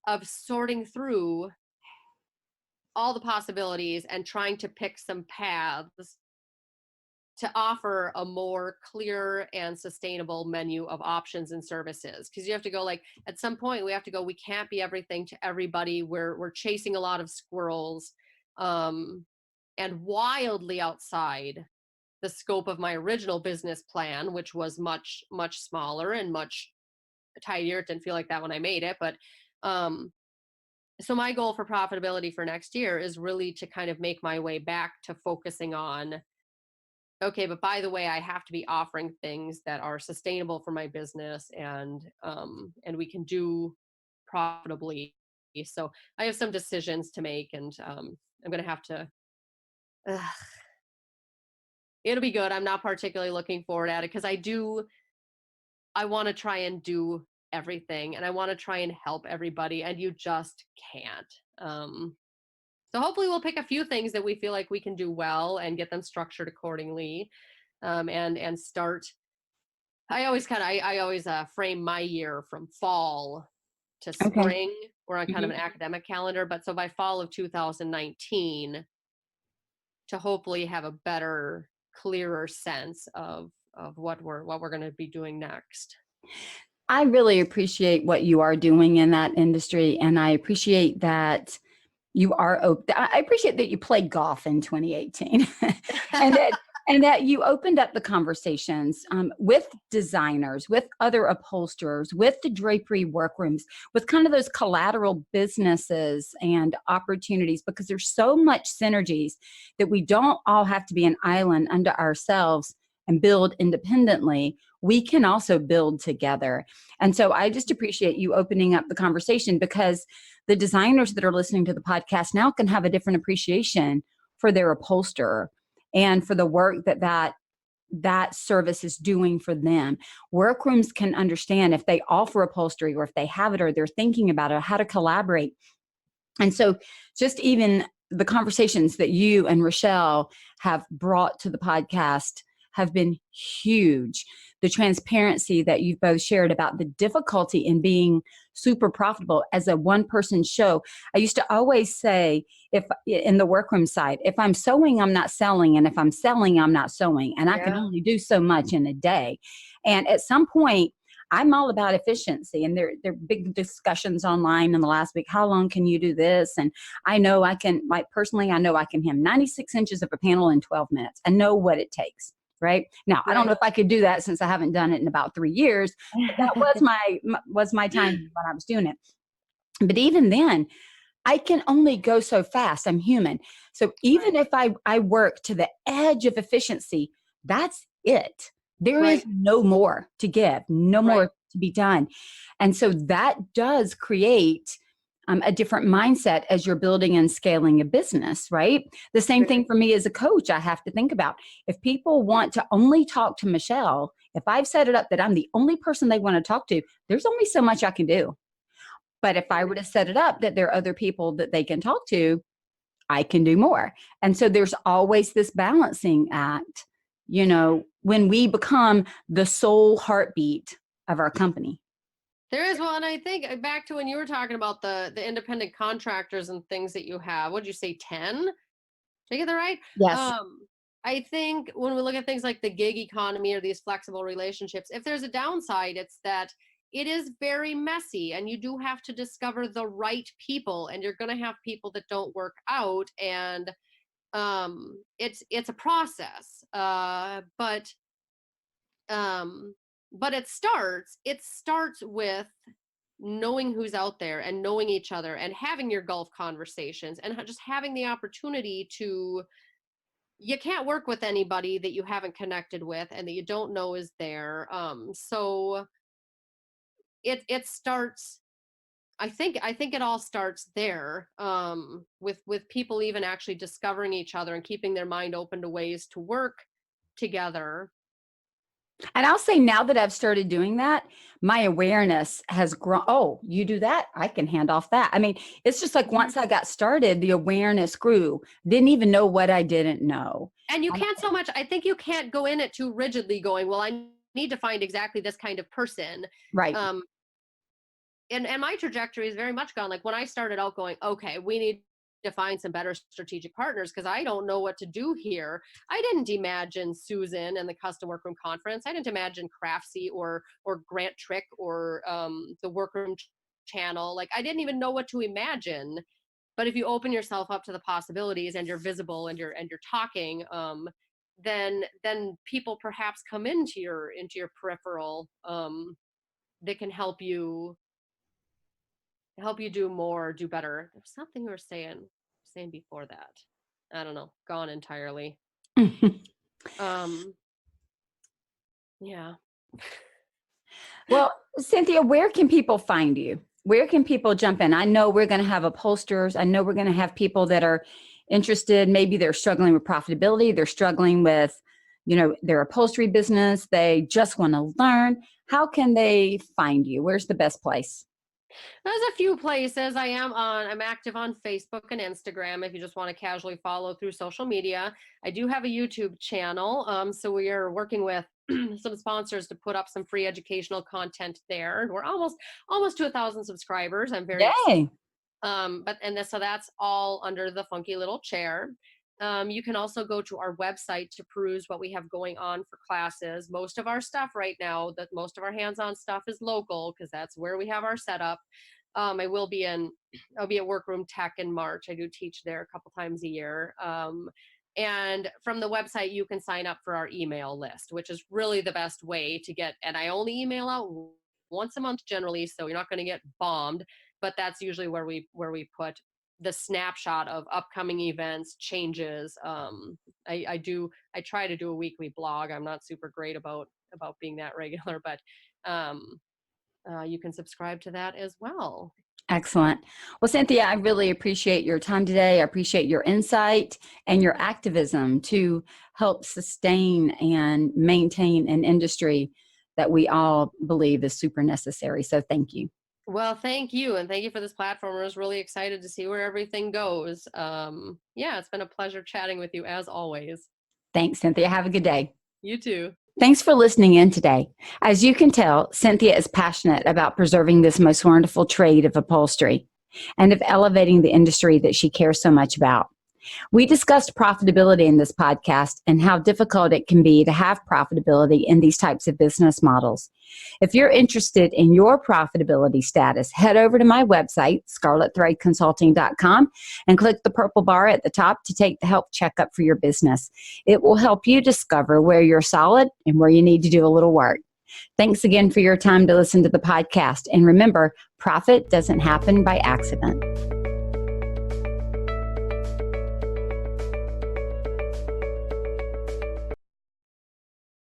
of sorting through all the possibilities and trying to pick some paths to offer a more clear and sustainable menu of options and services. Because you have to go, like, at some point we have to go, we can't be everything to everybody. We're chasing a lot of squirrels, and wildly outside the scope of my original business plan, which was much much smaller and much tidier. It didn't feel like that when I made it. But so my goal for profitability for next year is really to kind of make my way back to focusing on, okay, but by the way, I have to be offering things that are sustainable for my business, and we can do profitably. So I have some decisions to make, and I'm gonna have to. Uh, it'll be good. I'm not particularly looking forward at it, because I want to try and do everything, and I want to try and help everybody, and you just can't. So hopefully we'll pick a few things that we feel like we can do well and get them structured accordingly, and start. I always frame my year from fall to Okay. spring. We're on kind of Mhm. an academic calendar, but so by fall of 2019, to hopefully have a better, clearer sense of what we're going to be doing next. I really appreciate what you are doing in that industry, and I appreciate that you are open. I appreciate that you played golf in 2018, and that And that you opened up the conversations with designers, with other upholsterers, with the drapery workrooms, with kind of those collateral businesses and opportunities, because there's so much synergies that we don't all have to be an island unto ourselves and build independently. We can also build together. And so I just appreciate you opening up the conversation, because the designers that are listening to the podcast now can have a different appreciation for their upholsterer and for the work that service is doing for them. Workrooms can understand if they offer upholstery, or if they have it, or they're thinking about it, how to collaborate. And so just even the conversations that you and Rochelle have brought to the podcast have been huge. The transparency that you've both shared about the difficulty in being super profitable as a one-person show. I used to always say, if in the workroom side, if I'm sewing, I'm not selling. And if I'm selling, I'm not sewing. And I can only do so much in a day. And at some point, I'm all about efficiency, and there are big discussions online in the last week. How long can you do this? And I know I can, like personally, I know I can hem 96 inches of a panel in 12 minutes. I know what it takes. Right now, I don't know if I could do that, since I haven't done it in about 3 years. But that was my time when I was doing it. But even then, I can only go so fast. I'm human. So even if I work to the edge of efficiency, that's it. There is no more to give, no more to be done. And so that does create a different mindset as you're building and scaling a business, right? The same thing for me as a coach, I have to think about. If people want to only talk to Michelle, if I've set it up that I'm the only person they want to talk to, there's only so much I can do. But if I were to set it up that there are other people that they can talk to, I can do more. And so there's always this balancing act, when we become the sole heartbeat of our company. There is one. I think back to when you were talking about the independent contractors and things that you have. What'd you say, 10? Did I get that right? Yes. I think when we look at things like the gig economy or these flexible relationships, if there's a downside, it's that it is very messy, and you do have to discover the right people, and you're going to have people that don't work out, and it's a process. But it starts with knowing who's out there and knowing each other and having your golf conversations and just having the opportunity to. You can't work with anybody that you haven't connected with and that you don't know is there. So it starts. I think it all starts there, with people even actually discovering each other and keeping their mind open to ways to work together. And I'll say, now that I've started doing that, my awareness has grown. Oh, you do that? I can hand off that. I mean, it's just like once I got started, the awareness grew. Didn't even know what I didn't know. And you can't so much, I think you can't go in it too rigidly going, well, I need to find exactly this kind of person. Right. And my trajectory is very much gone. Like when I started out going, okay, we need to find some better strategic partners because I don't know what to do here. I didn't imagine Susan and the Custom Workroom Conference. I didn't imagine Craftsy or Grant Trick or the Workroom channel. Like I didn't even know what to imagine. But if you open yourself up to the possibilities and you're visible and you're talking, then people perhaps come into your peripheral that can help you do more, do better. There's something you were saying before that. I don't know, gone entirely. Yeah. Well, Cynthia, where can people find you? Where can people jump in? I know we're going to have upholsterers. I know we're going to have people that are interested. Maybe they're struggling with profitability. They're struggling with, their upholstery business. They just want to learn. How can they find you? Where's the best place? There's a few places. I'm active on Facebook and Instagram if you just want to casually follow through social media. I do have a YouTube channel. So we are working with some sponsors to put up some free educational content there. And we're almost to 1,000 subscribers. I'm very Yay. So that's all under the Funky Little Chair. You can also go to our website to peruse what we have going on for classes. Most of our stuff right now, most of our hands-on stuff is local because that's where we have our setup. I'll be at Workroom Tech in March. I do teach there a couple times a year. And from the website, you can sign up for our email list, which is really the best way to get, and I only email out once a month generally, so you're not going to get bombed, but that's usually where we put the snapshot of upcoming events, changes. I try to do a weekly blog. I'm not super great about being that regular, but you can subscribe to that as well. Excellent. Well, Cynthia, I really appreciate your time today. I appreciate your insight and your activism to help sustain and maintain an industry that we all believe is super necessary. So thank you. Well, thank you. And thank you for this platform. I was really excited to see where everything goes. Yeah, it's been a pleasure chatting with you as always. Thanks, Cynthia. Have a good day. You too. Thanks for listening in today. As you can tell, Cynthia is passionate about preserving this most wonderful trade of upholstery and of elevating the industry that she cares so much about. We discussed profitability in this podcast and how difficult it can be to have profitability in these types of business models. If you're interested in your profitability status, head over to my website, scarletthreadconsulting.com, and click the purple bar at the top to take the health checkup for your business. It will help you discover where you're solid and where you need to do a little work. Thanks again for your time to listen to the podcast. And remember, profit doesn't happen by accident.